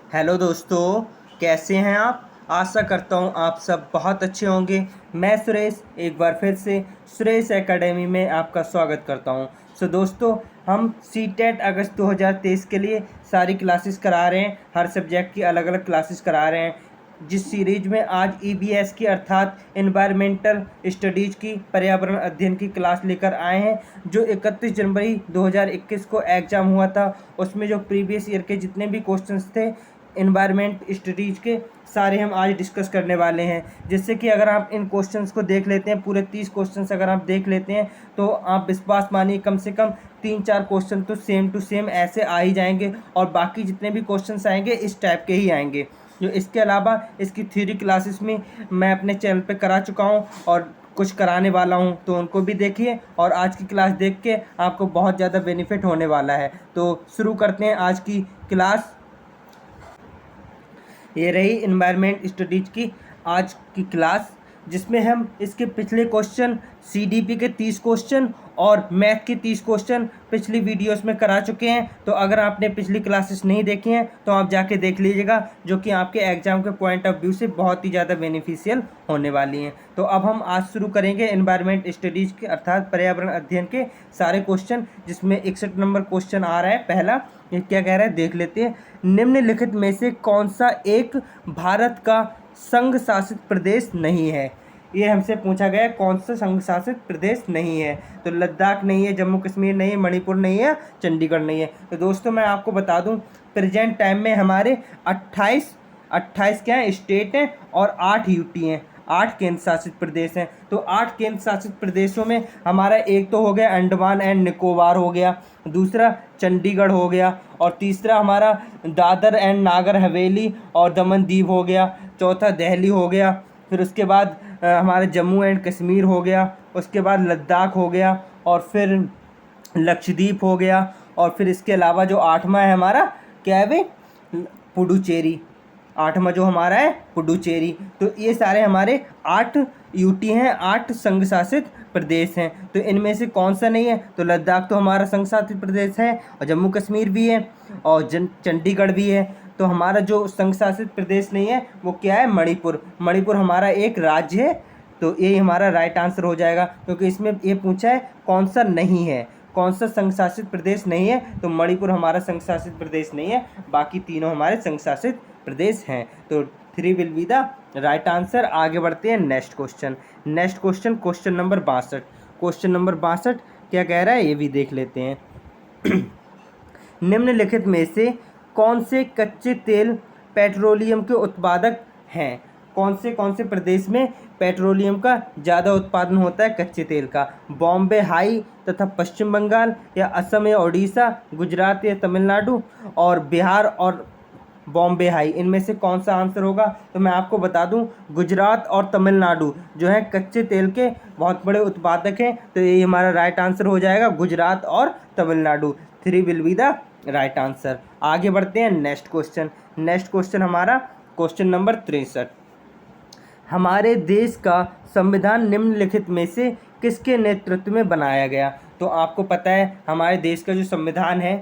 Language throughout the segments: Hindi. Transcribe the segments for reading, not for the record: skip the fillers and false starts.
हेलो दोस्तों, कैसे हैं आप। आशा करता हूँ आप सब बहुत अच्छे होंगे। मैं सुरेश एक बार फिर से सुरेश एकेडमी में आपका स्वागत करता हूँ। दोस्तों, हम सीटेट अगस्त 2023 के लिए सारी क्लासेस करा रहे हैं। हर सब्जेक्ट की अलग अलग क्लासेस करा रहे हैं। जिस सीरीज में आज ईबीएस की अर्थात इन्वायरमेंटल स्टडीज की पर्यावरण अध्ययन की क्लास लेकर आए हैं, जो 31 जनवरी 2021 को एग्ज़ाम हुआ था, उसमें जो प्रीवियस ईयर के जितने भी क्वेश्चंस थे इन्वायरमेंट स्टडीज़ के, सारे हम आज डिस्कस करने वाले हैं। जिससे कि अगर आप इन क्वेश्चंस को देख लेते हैं, पूरे 30 क्वेश्चंस अगर आप देख लेते हैं, तो आप विश्वास मानिए कम से कम 3-4 क्वेश्चन तो सेम टू सेम ऐसे आ ही जाएंगे, और बाकी जितने भी क्वेश्चंस आएंगे इस टाइप के ही आएंगे। जो इसके अलावा इसकी थ्योरी क्लासेस में मैं अपने चैनल पे करा चुका हूँ और कुछ कराने वाला हूँ, तो उनको भी देखिए और आज की क्लास देख के आपको बहुत ज़्यादा बेनिफिट होने वाला है। तो शुरू करते हैं आज की क्लास। ये रही इन्वायरमेंट स्टडीज की आज की क्लास, जिसमें हम इसके पिछले क्वेश्चन सीडीपी के 30 क्वेश्चन और मैथ के 30 क्वेश्चन पिछली वीडियोस में करा चुके हैं। तो अगर आपने पिछली क्लासेस नहीं देखी हैं तो आप जाके देख लीजिएगा, जो कि आपके एग्जाम के पॉइंट ऑफ व्यू से बहुत ही ज़्यादा बेनिफिशियल होने वाली हैं। तो अब हम आज शुरू करेंगे इन्वायरमेंट स्टडीज़ के अर्थात पर्यावरण अध्ययन के सारे क्वेश्चन, जिसमें 61 नंबर क्वेश्चन आ रहा है। पहला ये क्या कह रहा है देख लेते हैं। निम्नलिखित में से कौन सा एक भारत का संघ शासित प्रदेश नहीं है। ये हमसे पूछा गया है, कौन सा संघ शासित प्रदेश नहीं है। तो लद्दाख नहीं है, जम्मू कश्मीर नहीं है, मणिपुर नहीं है, चंडीगढ़ नहीं है। तो दोस्तों मैं आपको बता दूं, प्रेजेंट टाइम में हमारे 28 क्या है स्टेट हैं और 8 यूटी हैं, 8 केंद्र शासित प्रदेश हैं। तो 8 केंद्र शासित प्रदेशों में हमारा एक तो हो गया अंडमान एंड निकोबार हो गया, दूसरा चंडीगढ़ हो गया, और तीसरा हमारा दादर एंड नागर हवेली और दमन दीव हो गया, चौथा दिल्ली हो गया, फिर उसके बाद हमारे जम्मू एंड कश्मीर हो गया, उसके बाद लद्दाख हो गया, और फिर लक्षद्वीप हो गया, और फिर इसके अलावा जो 8वां है हमारा क्या है भाई, पुडुचेरी। 8वां जो हमारा है पुडुचेरी। तो ये सारे हमारे 8 यूटी हैं, 8 संघ शासित प्रदेश हैं। तो इनमें से कौन सा नहीं है, तो लद्दाख तो हमारा संघ शासित प्रदेश है, और जम्मू कश्मीर भी है, और चंडीगढ़ भी है। तो हमारा जो संघ शासित प्रदेश नहीं है वो क्या है, मणिपुर। मणिपुर हमारा एक राज्य है। तो ये हमारा राइट आंसर हो जाएगा, क्योंकि इसमें ये पूछा है कौन सा नहीं है, कौन सा संघ शासित प्रदेश नहीं है। तो मणिपुर हमारा संघ शासित प्रदेश नहीं है, बाकी तीनों हमारे संघ शासित प्रदेश हैं। तो 3 will be the right answer. आगे बढ़ते हैं next question. Question number 62। Question number 62 क्या कह रहा है ये भी देख लेते हैं। निम्नलिखित में से कौन से कच्चे तेल पेट्रोलियम के उत्पादक हैं। कौन से प्रदेश में पेट्रोलियम का ज़्यादा उत्पादन होता है कच्चे तेल का। बॉम्बे हाई तथा पश्चिम बंगाल, या असम या उड़ीसा, गुजरात या तमिलनाडु, और बिहार और बॉम्बे हाई। इनमें से कौन सा आंसर होगा। तो मैं आपको बता दूं, गुजरात और तमिलनाडु जो है कच्चे तेल के बहुत बड़े उत्पादक हैं। तो ये हमारा राइट आंसर हो जाएगा, गुजरात और Tamil Nadu. 3 will be the right answer. आगे बढ़ते हैं नेक्स्ट क्वेश्चन हमारा क्वेश्चन नंबर 63। हमारे देश का संविधान निम्नलिखित में से किसके नेतृत्व में बनाया गया। तो आपको पता है हमारे देश का जो संविधान है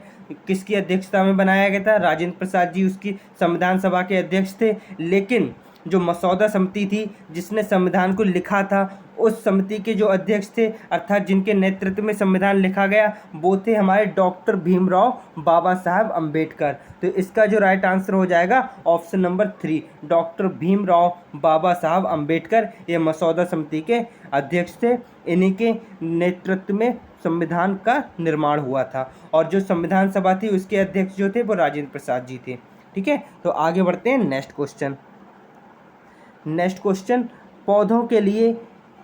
किसकी अध्यक्षता में बनाया गया था। राजेंद्र प्रसाद जी उसकी संविधान सभा के अध्यक्ष थे। लेकिन जो मसौदा समिति थी जिसने संविधान को लिखा था, उस समिति के जो अध्यक्ष थे अर्थात जिनके नेतृत्व में संविधान लिखा गया, वो थे हमारे डॉक्टर भीमराव बाबा साहब अम्बेडकर। तो इसका जो राइट आंसर हो जाएगा ऑप्शन नंबर 3, डॉक्टर भीमराव बाबा साहब अम्बेडकर। ये मसौदा समिति के अध्यक्ष थे, इन्हीं के नेतृत्व में संविधान का निर्माण हुआ था। और जो संविधान सभा थी उसके अध्यक्ष जो थे वो राजेंद्र प्रसाद जी थे। ठीक है, तो आगे बढ़ते हैं नेक्स्ट क्वेश्चन। पौधों के लिए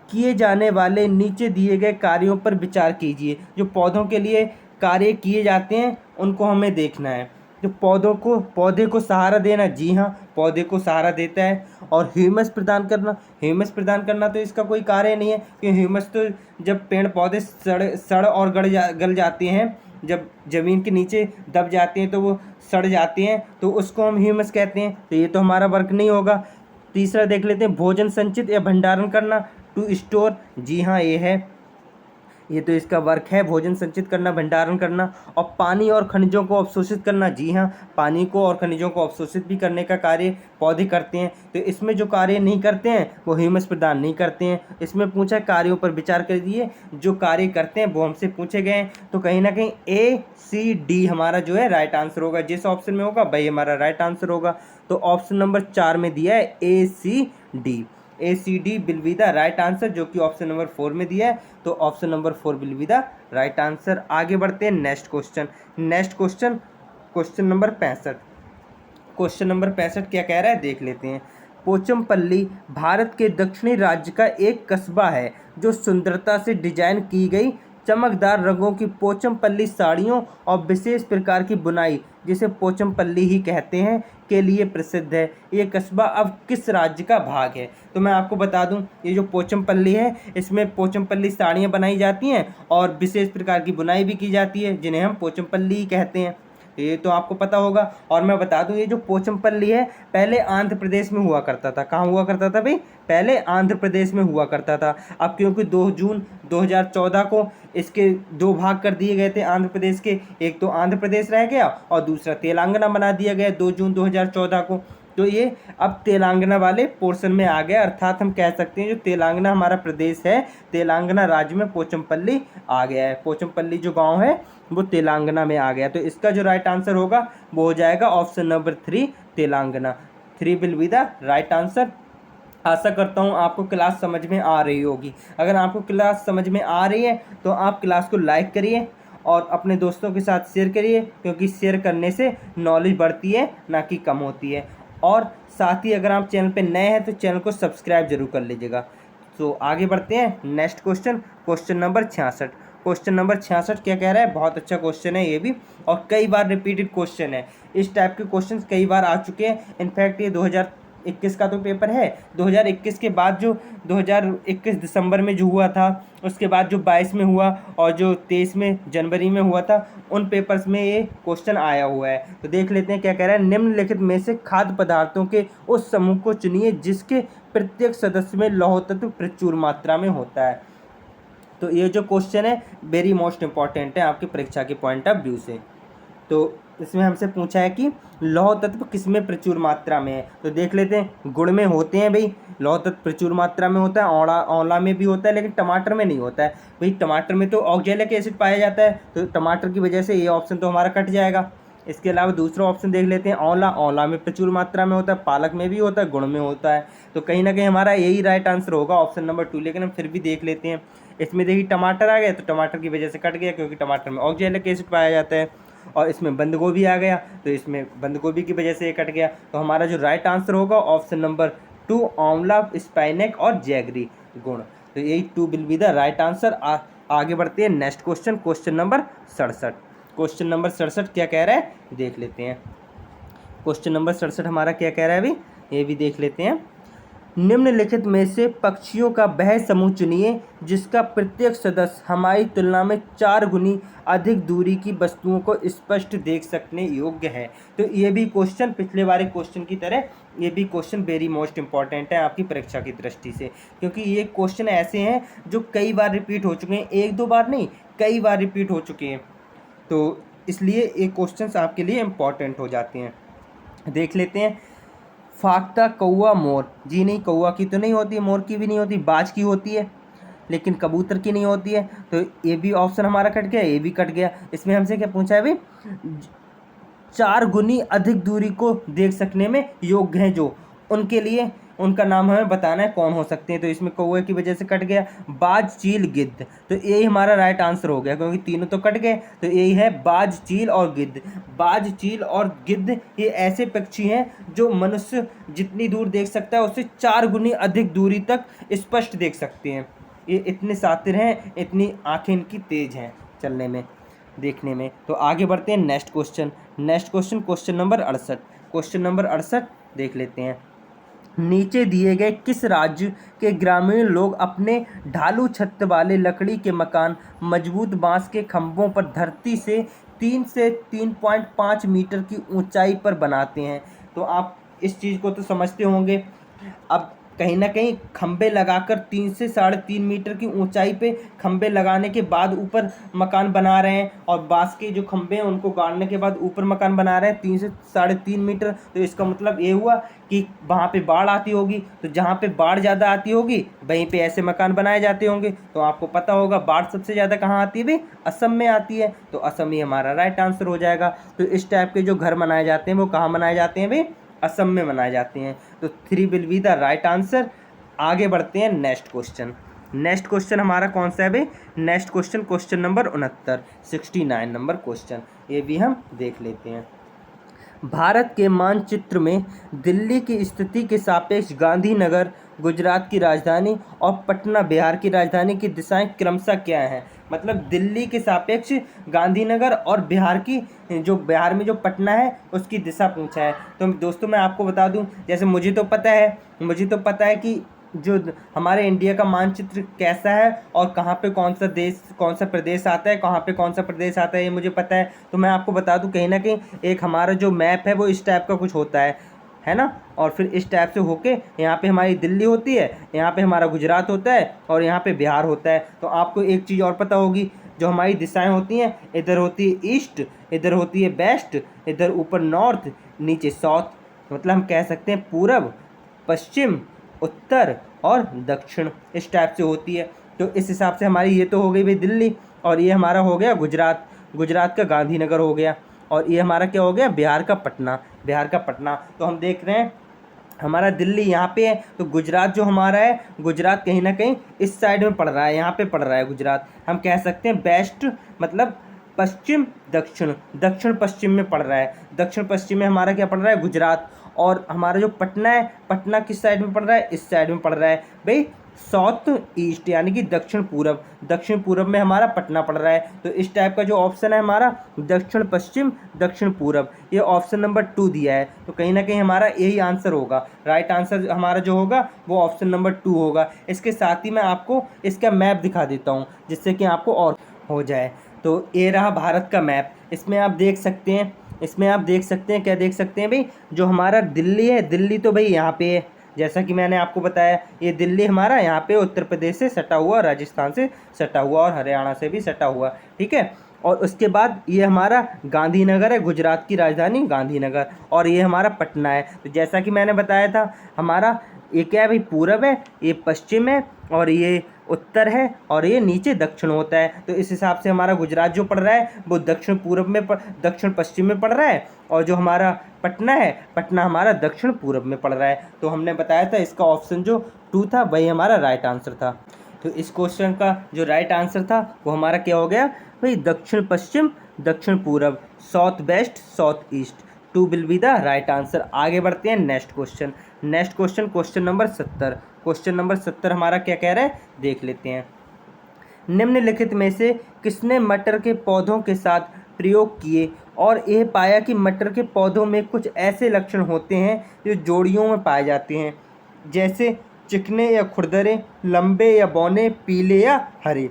किए जाने वाले नीचे दिए गए कार्यों पर विचार कीजिए। जो पौधों के लिए कार्य किए जाते हैं उनको हमें देखना है। जो पौधे को सहारा देना, जी हाँ पौधे को सहारा देता है। और ह्यूमस प्रदान करना तो इसका कोई कार्य नहीं है, क्योंकि ह्यूमस तो जब पेड़ पौधे सड़ और गल जाते हैं, जब ज़मीन के नीचे दब जाते हैं तो वो सड़ जाते हैं, तो उसको हम ह्यूमस कहते हैं। तो ये तो हमारा वर्क नहीं होगा। तीसरा देख लेते हैं, भोजन संचित या भंडारण करना, टू स्टोर, जी हाँ ये है। ये तो इसका वर्क है, भोजन संचित करना, भंडारण करना और पानी और खनिजों को अवशोषित करना। जी हाँ, पानी को और खनिजों को अवशोषित भी करने का कार्य पौधे करते हैं। तो इसमें जो कार्य नहीं करते हैं वो ह्यूमस प्रदान नहीं करते हैं। इसमें पूछा कार्यों पर विचार करिए, जो कार्य करते हैं वो हमसे पूछे गए हैं। तो कहीं ना कहीं ACD हमारा जो है राइट आंसर होगा। जिस ऑप्शन में होगा वही हमारा राइट आंसर होगा। तो ऑप्शन नंबर 4 में दिया है ACD will be the right answer, जो कि ऑप्शन नंबर 4 में दिया है। तो option number 4 will be the right answer. आगे बढ़ते हैं next question, question number 65। Question number 65 क्या कह रहा है देख लेते हैं। पोचमपल्ली भारत के दक्षिणी राज्य का एक कस्बा है जो सुंदरता से डिजाइन की गई चमकदार रंगों की पोचमपल्ली साड़ियों और विशेष प्रकार की बुनाई, जिसे पोचमपल्ली ही कहते हैं, के लिए प्रसिद्ध है। ये कस्बा अब किस राज्य का भाग है? तो मैं आपको बता दूं, ये जो पोचमपल्ली है इसमें पोचमपल्ली साड़ियाँ बनाई जाती हैं और विशेष प्रकार की बुनाई भी की जाती है, जिन्हें हम पोचमपल्ली ही कहते हैं। ये तो आपको पता होगा। और मैं बता दूं, ये जो पोचमपल्ली है पहले आंध्र प्रदेश में हुआ करता था। कहाँ हुआ करता था भाई? पहले आंध्र प्रदेश में हुआ करता था। अब क्योंकि 2 जून 2014 को इसके 2 भाग कर दिए गए थे आंध्र प्रदेश के, एक तो आंध्र प्रदेश रह गया और दूसरा तेलंगाना बना दिया गया 2 जून 2014 को। तो ये अब तेलंगाना वाले पोर्शन में आ गया, अर्थात हम कह सकते हैं जो तेलंगाना हमारा प्रदेश है, तेलंगाना राज्य में पोचमपल्ली आ गया है। पोचमपल्ली जो गांव है वो तेलंगाना में आ गया। तो इसका जो राइट आंसर होगा वो हो जाएगा option number 3 Telangana. 3 will be the right answer. आशा करता हूँ आपको क्लास समझ में आ रही होगी। अगर आपको क्लास समझ में आ रही है तो आप क्लास को लाइक करिए और अपने दोस्तों के साथ शेयर करिए, क्योंकि शेयर करने से नॉलेज बढ़ती है ना कि कम होती है। और साथ ही अगर आप चैनल पे नए हैं तो चैनल को सब्सक्राइब जरूर कर लीजिएगा। तो आगे बढ़ते हैं next question number 66। Question number 66 क्या कह रहा है? बहुत अच्छा क्वेश्चन है ये भी, और कई बार रिपीटेड क्वेश्चन है। इस टाइप के क्वेश्चन कई बार आ चुके हैं। इनफैक्ट ये 2021 का तो पेपर है। 2021 के बाद जो 2021 दिसंबर में जो हुआ था, उसके बाद जो 22 में हुआ और जो 23 में जनवरी में हुआ था, उन पेपर्स में ये क्वेश्चन आया हुआ है। तो देख लेते हैं क्या कह रहा है। निम्नलिखित में से खाद्य पदार्थों के उस समूह को चुनिए जिसके प्रत्येक सदस्य में लौह तत्व प्रचुर मात्रा में होता है। तो ये जो क्वेश्चन है वेरी मोस्ट इंपॉर्टेंट है आपकी परीक्षा के पॉइंट ऑफ व्यू से। तो इसमें हमसे पूछा है कि लौह तत्व किसमें प्रचुर मात्रा में है। तो देख लेते हैं। गुड़ में होते हैं भाई, लौह तत्व प्रचुर मात्रा में होता है। आंवला में भी होता है, लेकिन टमाटर में नहीं होता है भाई। टमाटर में तो ऑक्जेलिक एसिड पाया जाता है, तो टमाटर की वजह से ये ऑप्शन तो हमारा कट जाएगा। इसके अलावा दूसरा ऑप्शन देख लेते हैं। आंवला में प्रचुर मात्रा में होता है, पालक में भी होता है, गुड़ में होता है। तो कहीं ना कहीं हमारा यही राइट आंसर होगा, ऑप्शन नंबर 2। लेकिन हम फिर भी देख लेते हैं। इसमें देखिए टमाटर आ गया, तो टमाटर की वजह से कट गया, क्योंकि टमाटर में ऑक्जेलिक एसिड पाया जाता है। और इसमें बंद गोभी आ गया, तो इसमें बंद गोभी की वजह से ये कट गया। तो हमारा जो राइट आंसर होगा ऑप्शन नंबर 2, आंवला, स्पाइनक और जैगरी गुण। तो यही 2 will be the right answer. आगे बढ़ते हैं next question number 67। Question number 67 क्या कह रहा है देख लेते हैं। क्वेश्चन नंबर 67 हमारा क्या कह रहा है अभी, ये भी देख लेते हैं। निम्नलिखित में से पक्षियों का वह समूह चुनिए जिसका प्रत्येक सदस्य हमारी तुलना में 4 गुनी अधिक दूरी की वस्तुओं को स्पष्ट देख सकने योग्य है। तो ये भी क्वेश्चन पिछले वाले क्वेश्चन की तरह ये भी क्वेश्चन वेरी मोस्ट इंपॉर्टेंट है आपकी परीक्षा की दृष्टि से, क्योंकि ये क्वेश्चन ऐसे हैं जो कई बार रिपीट हो चुके हैं, 1-2 बार नहीं, कई बार रिपीट हो चुके हैं। तो इसलिए ये क्वेश्चन आपके लिए इम्पॉर्टेंट हो जाते हैं। देख लेते हैं। फाख्ता कौवा मोर, जी नहीं, कौवा की तो नहीं होती है, मोर की भी नहीं होती, बाज की होती है, लेकिन कबूतर की नहीं होती है। तो ये भी ऑप्शन हमारा कट गया, ये भी कट गया। इसमें हमसे क्या पूछा है भाई? 4 गुनी अधिक दूरी को देख सकने में योग्य हैं जो, उनके लिए उनका नाम हमें बताना है कौन हो सकते हैं। तो इसमें कौवे की वजह से कट गया। बाज, चील, गिद्ध, तो यही हमारा राइट आंसर हो गया, क्योंकि तीनों तो कट गए। तो यही है बाज, चील और गिद्ध। बाज, चील और गिद्ध ये ऐसे पक्षी हैं जो मनुष्य जितनी दूर देख सकता है उससे 4 गुनी अधिक दूरी तक स्पष्ट देख सकते हैं। ये इतने शातिर हैं, इतनी आंखें इनकी तेज हैं चलने में, देखने में। तो आगे बढ़ते हैं next question number 68। Question number 68 देख लेते हैं। नीचे दिए गए किस राज्य के ग्रामीण लोग अपने ढालू छत वाले लकड़ी के मकान मजबूत बांस के खंभों पर धरती से 3 से 3.5 मीटर की ऊंचाई पर बनाते हैं? तो आप इस चीज़ को तो समझते होंगे। अब कहीं ना कहीं खंबे लगाकर 3 से 3.5 मीटर की ऊंचाई पे खंबे लगाने के बाद ऊपर मकान बना रहे हैं, और बांस के जो खंबे हैं उनको गाड़ने के बाद ऊपर मकान बना रहे हैं 3 से 3.5 मीटर। तो इसका मतलब ये हुआ कि वहाँ पे बाढ़ आती होगी, तो जहाँ पे बाढ़ ज़्यादा आती होगी वहीं पे ऐसे मकान बनाए जाते होंगे। तो आपको पता होगा बाढ़ सबसे ज़्यादा कहाँ आती है भाई, असम में आती है। तो असम ही हमारा राइट आंसर हो जाएगा। तो इस टाइप के जो घर बनाए जाते हैं वो कहाँ बनाए जाते हैं भाई, असम में बनाए जाते हैं। तो 3 will be the right answer. आगे बढ़ते हैं नेक्स्ट क्वेश्चन। नेक्स्ट क्वेश्चन हमारा कौन सा है भाई, next question question number 69, 69 number question, ये भी हम देख लेते हैं। भारत के मानचित्र में दिल्ली की स्थिति के सापेक्ष गांधीनगर गुजरात की राजधानी और पटना बिहार की राजधानी की दिशाएं क्रमशः क्या हैं। मतलब दिल्ली के सापेक्ष गांधीनगर और बिहार की, जो बिहार में जो पटना है उसकी दिशा पूछा है। तो दोस्तों मैं आपको बता दूं, जैसे मुझे तो पता है कि जो हमारे इंडिया का मानचित्र कैसा है और कहाँ पे कौन सा देश कौन सा प्रदेश आता है, कहाँ पे कौन सा प्रदेश आता है, ये मुझे पता है। तो मैं आपको बता दूं कहीं ना कहीं एक हमारा जो मैप है वो इस टाइप का कुछ होता है ना। और फिर इस टाइप से होके यहाँ पे हमारी दिल्ली होती है, यहाँ पे हमारा गुजरात होता है और यहाँ पे बिहार होता है। तो आपको एक चीज़ और पता होगी, जो हमारी दिशाएं होती हैं, इधर होती है ईस्ट, इधर होती है वेस्ट, इधर ऊपर नॉर्थ, नीचे साउथ। मतलब हम कह सकते हैं पूरब, पश्चिम, उत्तर और दक्षिण, इस टाइप से होती है। तो इस हिसाब से हमारी ये तो हो गई भाई दिल्ली, और ये हमारा हो गया गुजरात, गुजरात का गांधीनगर हो गया, और ये हमारा क्या हो गया, बिहार का पटना, बिहार का पटना। तो हम देख रहे हैं हमारा दिल्ली यहाँ पे है, तो गुजरात जो हमारा है, गुजरात कहीं ना कहीं इस साइड में पड़ रहा है, यहाँ पे पड़ रहा है गुजरात। हम कह सकते हैं वेस्ट मतलब पश्चिम दक्षिण, दक्षिण पश्चिम में पड़ रहा है। दक्षिण पश्चिम में हमारा क्या पड़ रहा है, गुजरात। और हमारा जो पटना है, पटना किस साइड में पड़ रहा है, इस साइड में पड़ रहा है भाई, साउथ ईस्ट यानी कि दक्षिण पूरब, दक्षिण पूरब में हमारा पटना पड़ रहा है। तो इस टाइप का जो ऑप्शन है हमारा दक्षिण पश्चिम दक्षिण पूरब, ये ऑप्शन नंबर 2 दिया है। तो कहीं ना कहीं हमारा यही आंसर होगा, राइट आंसर हमारा जो होगा वो ऑप्शन नंबर 2 होगा। इसके साथ ही मैं आपको इसका मैप दिखा देता हूँ जिससे कि आपको और हो जाए। तो ये रहा भारत का मैप, इसमें आप देख सकते हैं, क्या देख सकते हैं भाई, जो हमारा दिल्ली है, दिल्ली तो भाई यहाँ पे है, जैसा कि मैंने आपको बताया ये दिल्ली हमारा यहाँ पे उत्तर प्रदेश से सटा हुआ, राजस्थान से सटा हुआ और हरियाणा से भी सटा हुआ, ठीक है। और उसके बाद ये हमारा गांधीनगर है, गुजरात की राजधानी गांधीनगर, और ये हमारा पटना है। तो जैसा कि मैंने बताया था हमारा ये क्या है भाई, पूरब है, ये पश्चिम है, और ये उत्तर है, और ये नीचे दक्षिण होता है। तो इस हिसाब से हमारा गुजरात जो पड़ रहा है वो दक्षिण पूरब में दक्षिण पश्चिम में पड़ रहा है, और जो हमारा पटना है, पटना हमारा दक्षिण पूरब में पड़ रहा है। तो हमने बताया था इसका ऑप्शन जो 2 था वही हमारा राइट आंसर था। तो इस क्वेश्चन का जो राइट आंसर था वो हमारा क्या हो गया भाई, दक्षिण पश्चिम दक्षिण पूरब, south west south east, 2 will be the right answer. आगे बढ़ते हैं next question. Next question question number 70, question number 70 हमारा क्या कह रहा है देख लेते हैं। निम्नलिखित में से किसने मटर के पौधों के साथ प्रयोग किए और यह पाया कि मटर के पौधों में कुछ ऐसे लक्षण होते हैं जो जोड़ियों में पाए जाते हैं, जैसे चिकने या खुरदरे, लंबे या बौने, पीले या हरे।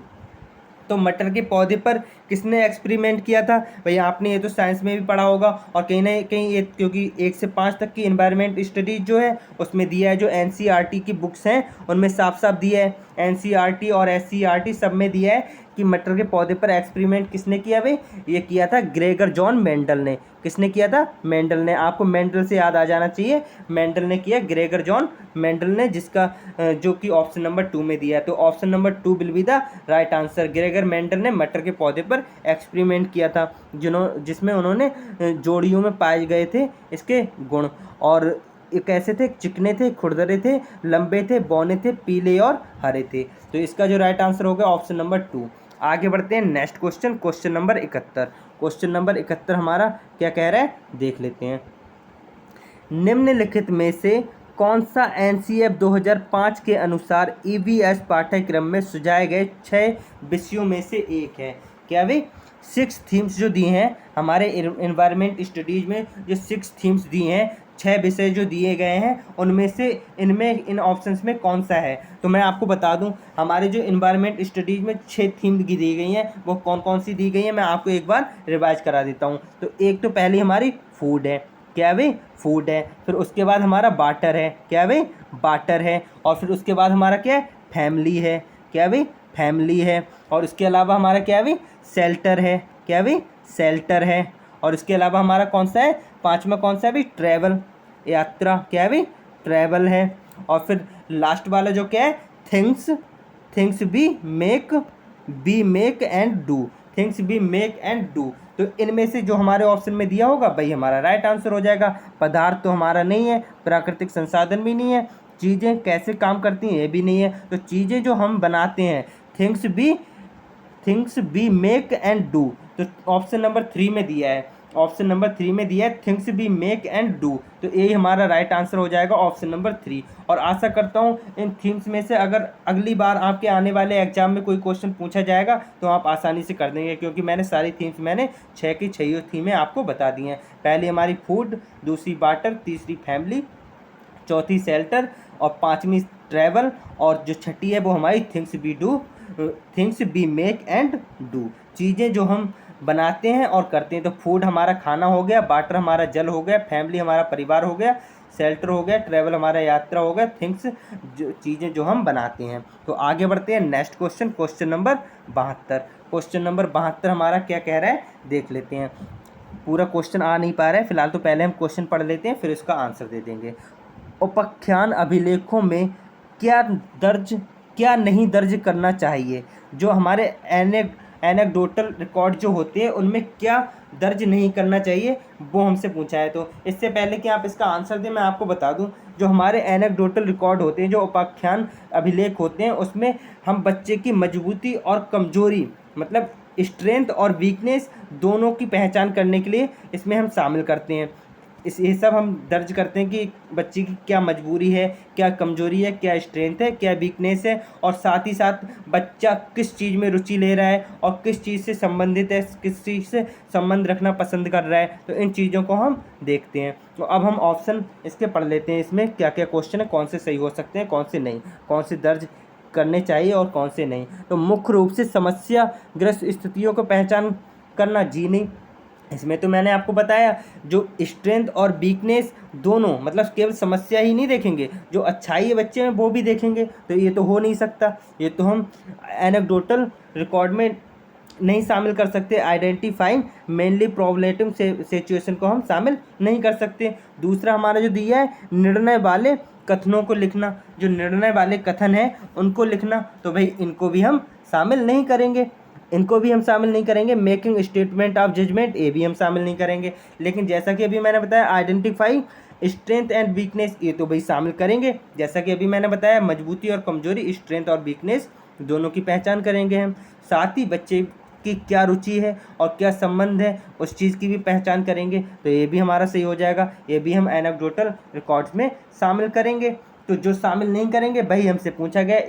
तो मटर के पौधे पर किसने एक्सपेरिमेंट किया था भाई, आपने ये तो साइंस में भी पढ़ा होगा, और कहीं ना कहीं ये क्योंकि 1 से 5 तक की एनवायरनमेंट स्टडीज जो है उसमें दिया है, जो एनसीईआरटी की बुक्स हैं उनमें साफ साफ दिया है, एनसीईआरटी और एससीईआरटी सब में दिया है कि मटर के पौधे पर एक्सपेरिमेंट किसने किया भाई, ये किया था ग्रेगर जॉन मेंडल ने। किसने किया था, मेंडल ने। आपको मेंडल से याद आ जाना चाहिए, मेंडल ने किया, ग्रेगर जॉन मेंडल ने, जिसका जो कि ऑप्शन नंबर 2 में दिया है। तो option number 2 will be the right answer. Gregor Mendel ने मटर के पौधे पर एक्सपेरिमेंट किया था जिसमें उन्होंने जोड़ियों में पाए गए थे इसके गुण, और ये कैसे थे, चिकने थे, खुरदरे थे, लंबे थे, बौने थे, पीले और हरे थे। तो इसका जो राइट आंसर होगा ऑप्शन नंबर 2। आगे बढ़ते हैं next question, question number 71। Question number 71 हमारा क्या कह रहा है देख लेते हैं। निम्नलिखित में से कौन सा एनसीएफ 2005 के अनुसार ईवीएस पाठ्यक्रम में सुझाए गए 6 विषयों में से एक है। क्या भाई, 6 थीम्स जो दिए हैं हमारे एनवायरनमेंट स्टडीज में, जो 6 थीम्स दिए हैं, 6 विषय जो दिए गए हैं, उनमें से इन ऑप्शंस में कौन सा है। तो मैं आपको बता दूं हमारे जो एनवायरनमेंट स्टडीज में 6 थीम दी गई हैं वो कौन कौन सी दी गई हैं, मैं आपको एक बार रिवाइज करा देता हूं। तो एक तो पहली हमारी फूड है, क्या है भाई, फूड है। फिर उसके बाद हमारा बाटर है, क्या है भाई, बाटर है। और फिर उसके बाद हमारा क्या है, फैमिली है, क्या है भाई, फैमिली है। और इसके अलावा हमारा क्या है भाई, शेल्टर है, क्या है भाई, शेल्टर है। और इसके अलावा हमारा कौन सा है, पांचवा कौन सा है भाई, ट्रैवल, यात्रा, क्या है भाई, ट्रैवल है। और फिर लास्ट वाला जो क्या है, things, things be make and do, things be make and do. तो इनमें से जो हमारे ऑप्शन में दिया होगा भाई हमारा राइट आंसर हो जाएगा। पदार्थ तो हमारा नहीं है, प्राकृतिक संसाधन भी नहीं है, चीज़ें कैसे काम करती हैं ये भी नहीं है। तो चीज़ें जो हम बनाते हैं, things be make and do, तो ऑप्शन नंबर 3 में दिया है, ऑप्शन नंबर 3 में दिया है things be make and do. तो ये हमारा राइट आंसर हो जाएगा ऑप्शन नंबर 3। और आशा करता हूँ इन थीम्स में से अगर अगली बार आपके आने वाले एग्जाम में कोई क्वेश्चन पूछा जाएगा तो आप आसानी से कर देंगे, क्योंकि मैंने सारी थीम्स मैंने 6 की 6 थीमें आपको बता दी हैं। पहली हमारी फूड, दूसरी वाटर, तीसरी फैमिली, चौथी शेल्टर और पांचवी ट्रैवल, और जो छठी है वो हमारी things be make and do, चीज़ें जो हम बनाते हैं और करते हैं। तो फूड हमारा खाना हो गया, वाटर हमारा जल हो गया, फैमिली हमारा परिवार हो गया, शेल्टर हो गया, ट्रैवल हमारा यात्रा हो गया, थिंग्स जो चीज़ें जो हम बनाते हैं। तो आगे बढ़ते हैं next question, question number 72। Question number 72 हमारा क्या कह रहा है देख लेते हैं। पूरा क्वेश्चन आ नहीं पा रहा है फिलहाल, तो पहले हम क्वेश्चन पढ़ लेते हैं फिर इसका आंसर दे देंगे। उपाख्यान अभिलेखों में क्या नहीं दर्ज करना चाहिए, जो हमारे एनेक्डोटल रिकॉर्ड जो होते हैं उनमें क्या दर्ज नहीं करना चाहिए, वो हमसे पूछा है। तो इससे पहले कि आप इसका आंसर दें मैं आपको बता दूं, जो हमारे एनेक्डोटल रिकॉर्ड होते हैं, जो उपाख्यान अभिलेख होते हैं, उसमें हम बच्चे की मजबूती और कमजोरी, मतलब स्ट्रेंथ और वीकनेस दोनों की पहचान करने के लिए इसमें हम शामिल करते हैं। ये सब हम दर्ज करते हैं कि बच्चे की क्या मजबूरी है, क्या कमजोरी है, क्या स्ट्रेंथ है, क्या वीकनेस है, और साथ ही साथ बच्चा किस चीज़ में रुचि ले रहा है और किस चीज़ से संबंधित है, किस चीज़ से संबंध रखना पसंद कर रहा है। तो इन चीज़ों को हम देखते हैं। तो अब हम ऑप्शन इसके पढ़ लेते हैं, इसमें क्या क्या क्वेश्चन है, कौन से सही हो सकते हैं, कौन से नहीं, कौन से दर्ज करने चाहिए और कौन से नहीं। तो मुख्य रूप से समस्याग्रस्त स्थितियों को पहचान करना, जी नहीं। इसमें तो मैंने आपको बताया जो स्ट्रेंथ और वीकनेस दोनों, मतलब केवल समस्या ही नहीं देखेंगे, जो अच्छाई है बच्चे में वो भी देखेंगे, तो ये तो हो नहीं सकता, ये तो हम एनेक्डोटल रिकॉर्ड में नहीं शामिल कर सकते। आइडेंटिफाइंग मेनली प्रॉब्लमेटिक सिचुएशन को हम शामिल नहीं कर सकते। दूसरा हमारा जो दिया है निर्णय वाले कथनों को लिखना, जो निर्णय वाले कथन है उनको लिखना, तो भाई इनको भी हम शामिल नहीं करेंगे, इनको भी हम शामिल नहीं करेंगे। मेकिंग स्टेटमेंट ऑफ जजमेंट, ये भी हम शामिल नहीं करेंगे। लेकिन जैसा कि अभी मैंने बताया आइडेंटिफाई स्ट्रेंथ एंड वीकनेस, ये तो भाई शामिल करेंगे। जैसा कि अभी मैंने बताया मजबूती और कमजोरी, स्ट्रेंथ और वीकनेस दोनों की पहचान करेंगे हम। साथ ही बच्चे की क्या रुचि है और क्या संबंध है उस चीज़ की भी पहचान करेंगे, तो ये भी हमारा सही हो जाएगा। ये भी हम एनेक्डोटल रिकॉर्ड्स में शामिल करेंगे। तो जो शामिल नहीं करेंगे भाई हमसे पूछा गया,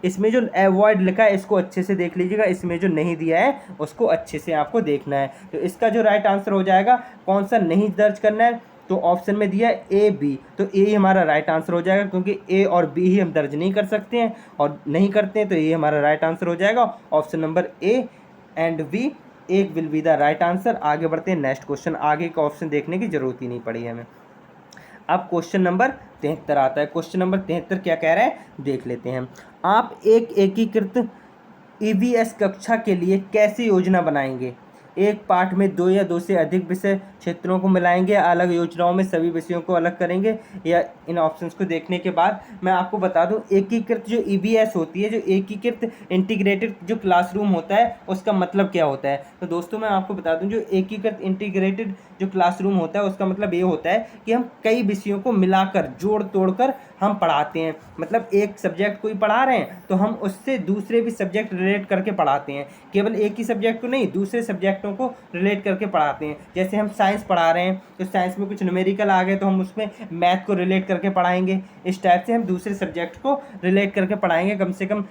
इसमें जो अवॉइड लिखा है इसको अच्छे से देख लीजिएगा, इसमें जो नहीं दिया है उसको अच्छे से आपको देखना है। तो इसका जो राइट आंसर हो जाएगा, कौन सा नहीं दर्ज करना है, तो ऑप्शन में दिया है ए बी, तो ए ही हमारा राइट आंसर हो जाएगा, क्योंकि ए और बी ही हम दर्ज नहीं कर सकते हैं और नहीं करते हैं, तो ये हमारा राइट आंसर हो जाएगा। Option number A and B एक will be the right answer. आगे बढ़ते हैं नेक्स्ट क्वेश्चन, आगे का ऑप्शन देखने की जरूरत ही नहीं पड़ी हमें। अब क्वेश्चन नंबर 73 आता है। क्वेश्चन नंबर 73 क्या कह रहा है देख लेते हैं। आप एक एकीकृत ईवीएस कक्षा के लिए कैसे योजना बनाएंगे? एक पाठ में 2 या 2 से अधिक विषय क्षेत्रों को मिलाएंगे, अलग योजनाओं में सभी विषयों को अलग करेंगे, या इन ऑप्शंस को देखने के बाद मैं आपको बता दूं, एकीकृत जो ईवीएस होती है, जो एकीकृत इंटीग्रेटेड जो क्लासरूम होता है, उसका मतलब क्या होता है। तो दोस्तों मैं आपको बता दूं, जो एकीकृत इंटीग्रेटेड जो क्लासरूम होता है उसका मतलब ये होता है कि हम कई विषयों को मिलाकर जोड़ तोड़ कर हम पढ़ाते हैं। मतलब एक सब्जेक्ट कोई पढ़ा रहे हैं तो हम उससे दूसरे भी सब्जेक्ट रिलेट करके पढ़ाते हैं, केवल एक ही सब्जेक्ट को नहीं, दूसरे सब्जेक्टों को रिलेट करके पढ़ाते हैं। जैसे हम साइंस पढ़ा रहे हैं तो साइंस में कुछ न्यूमेरिकल आ गए तो हम उसमें मैथ को रिलेट करके पढ़ाएंगे। इस टाइप से हम दूसरे सब्जेक्ट को रिलेट करके पढ़ाएंगे। कम से कम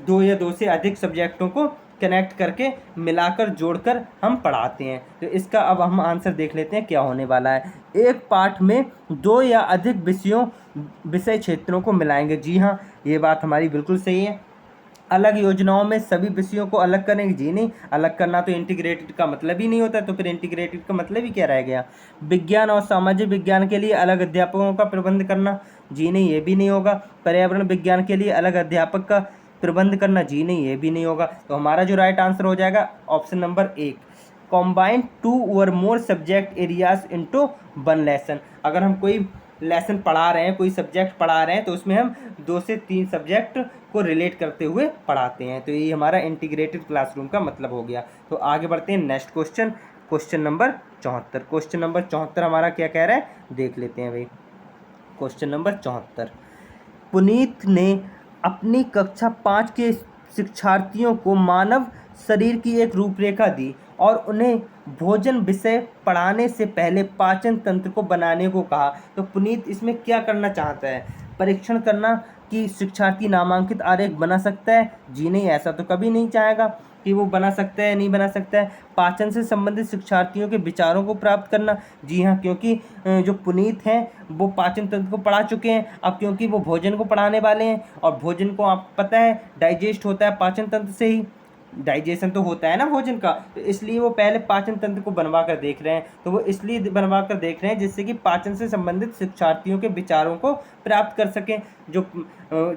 2 या 2 से अधिक सब्जेक्टों को कनेक्ट करके मिलाकर जोड़कर हम पढ़ाते हैं। तो इसका अब हम आंसर देख लेते हैं क्या होने वाला है। एक पाठ में 2 या अधिक विषय क्षेत्रों को मिलाएंगे। जी हाँ, ये बात हमारी बिल्कुल सही है। अलग योजनाओं में सभी विषयों को अलग करेंगे, जी नहीं, अलग करना तो इंटीग्रेटेड का मतलब ही नहीं होता, तो फिर इंटीग्रेटेड का मतलब ही क्या रह गया। विज्ञान और सामाजिक विज्ञान के लिए अलग अध्यापकों का प्रबंध करना, जी नहीं, ये भी नहीं होगा। पर्यावरण विज्ञान के लिए अलग अध्यापक का प्रबंध करना, जी नहीं, ये भी नहीं होगा। तो हमारा जो राइट आंसर हो जाएगा ऑप्शन नंबर 1, कॉम्बाइन 2 और more subject areas into 1 lesson. अगर हम कोई लेसन पढ़ा रहे हैं, कोई सब्जेक्ट पढ़ा रहे हैं, तो उसमें हम 2 से 3 सब्जेक्ट को रिलेट करते हुए पढ़ाते हैं। तो ये हमारा इंटीग्रेटेड क्लासरूम का मतलब हो गया। तो आगे बढ़ते हैं next question, question number 74। Question number 74 हमारा क्या कह रहा है, देख लेते हैं भाई। क्वेश्चन नंबर 74, पुनीत ने अपनी कक्षा 5 के शिक्षार्थियों को मानव शरीर की एक रूपरेखा दी और उन्हें भोजन विषय पढ़ाने से पहले पाचन तंत्र को बनाने को कहा। तो पुनीत इसमें क्या करना चाहता है, परीक्षण करना कि शिक्षार्थी नामांकित आरेख बना सकता है, जी नहीं, ऐसा तो कभी नहीं चाहेगा कि वो बना सकता है, नहीं बना सकता है। पाचन से संबंधित शिक्षार्थियों के विचारों को प्राप्त करना, जी हाँ, क्योंकि जो पुनीत हैं वो पाचन तंत्र को पढ़ा चुके हैं, अब क्योंकि वो भोजन को पढ़ाने वाले हैं, और भोजन को आप पता है डाइजेस्ट होता है पाचन तंत्र से ही, डाइजेशन तो होता है ना भोजन का, तो इसलिए वो पहले पाचन तंत्र को बनवा कर देख रहे हैं। तो वो इसलिए बनवा कर देख रहे हैं जिससे कि पाचन से संबंधित शिक्षार्थियों के विचारों को प्राप्त कर सकें। जो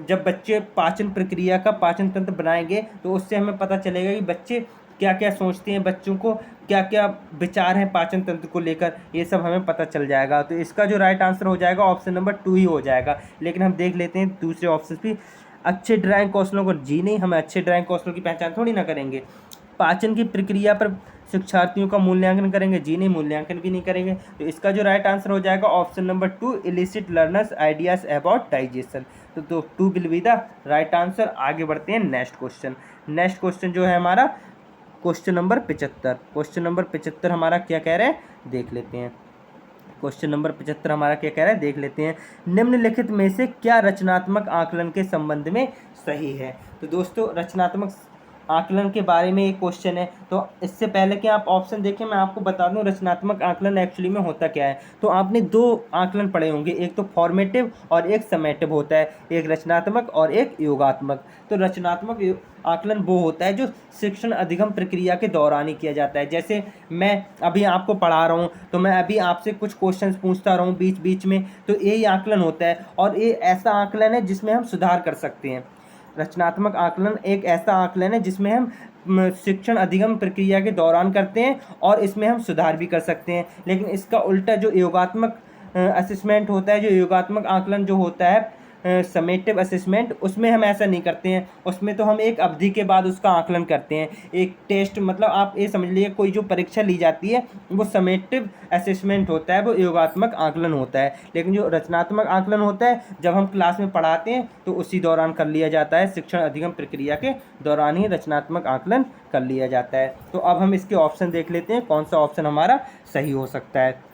जब बच्चे पाचन प्रक्रिया का पाचन तंत्र बनाएंगे तो उससे हमें पता चलेगा कि बच्चे क्या क्या सोचते हैं, बच्चों को क्या क्या विचार हैं पाचन तंत्र को लेकर, ये सब हमें पता चल जाएगा। तो इसका जो राइट आंसर हो जाएगा ऑप्शन नंबर 2 ही हो जाएगा। लेकिन हम देख लेते हैं दूसरे ऑप्शन भी। अच्छे ड्राइंग कौशलों को, जी नहीं, हमें अच्छे ड्राइंग कौशलों की पहचान थोड़ी ना करेंगे। पाचन की प्रक्रिया पर शिक्षार्थियों का मूल्यांकन करेंगे, जी नहीं, मूल्यांकन भी नहीं करेंगे। तो इसका जो राइट आंसर हो जाएगा option number 2, illicit learners ideas about digestion. तो 2 will be the right answer. आगे बढ़ते हैं नेक्स्ट क्वेश्चन। नेक्स्ट क्वेश्चन जो है हमारा क्वेश्चन नंबर 75। क्वेश्चन नंबर 75 हमारा क्या कह रहे हैं, देख लेते हैं। क्वेश्चन नंबर 75 हमारा क्या कह रहा है, देख लेते हैं। निम्नलिखित में से क्या रचनात्मक आकलन के संबंध में सही है। तो दोस्तों रचनात्मक आकलन के बारे में एक क्वेश्चन है। तो इससे पहले कि आप ऑप्शन देखें, मैं आपको बता दूं रचनात्मक आकलन एक्चुअली में होता क्या है। तो आपने 2 आकलन पढ़े होंगे, एक तो फॉर्मेटिव और एक समेटिव होता है, एक रचनात्मक और एक योगात्मक। तो रचनात्मक आकलन वो होता है जो शिक्षण अधिगम प्रक्रिया के दौरान ही किया जाता है। जैसे मैं अभी आपको पढ़ा रहा हूँ, तो मैं अभी आपसे कुछ क्वेश्चंस पूछता रहूँ बीच बीच में, तो यही आकलन होता है। और ये ऐसा आकलन है जिसमें हम सुधार कर सकते हैं। रचनात्मक आकलन एक ऐसा आकलन है जिसमें हम शिक्षण अधिगम प्रक्रिया के दौरान करते हैं और इसमें हम सुधार भी कर सकते हैं। लेकिन इसका उल्टा जो योगात्मक असेसमेंट होता है, जो योगात्मक आकलन जो होता है समेटिव असेसमेंट, उसमें हम ऐसा नहीं करते हैं। उसमें तो हम एक अवधि के बाद उसका आकलन करते हैं, एक टेस्ट, मतलब आप ये समझ लीजिए कोई जो परीक्षा ली जाती है वो समेटिव असेसमेंट होता है, वो योगात्मक आकलन होता है। लेकिन जो रचनात्मक आकलन होता है जब हम क्लास में पढ़ाते हैं तो उसी दौरान कर लिया जाता है, शिक्षण अधिगम प्रक्रिया के दौरान ही रचनात्मक आकलन कर लिया जाता है। तो अब हम इसके ऑप्शन देख लेते हैं कौन सा ऑप्शन हमारा सही हो सकता है।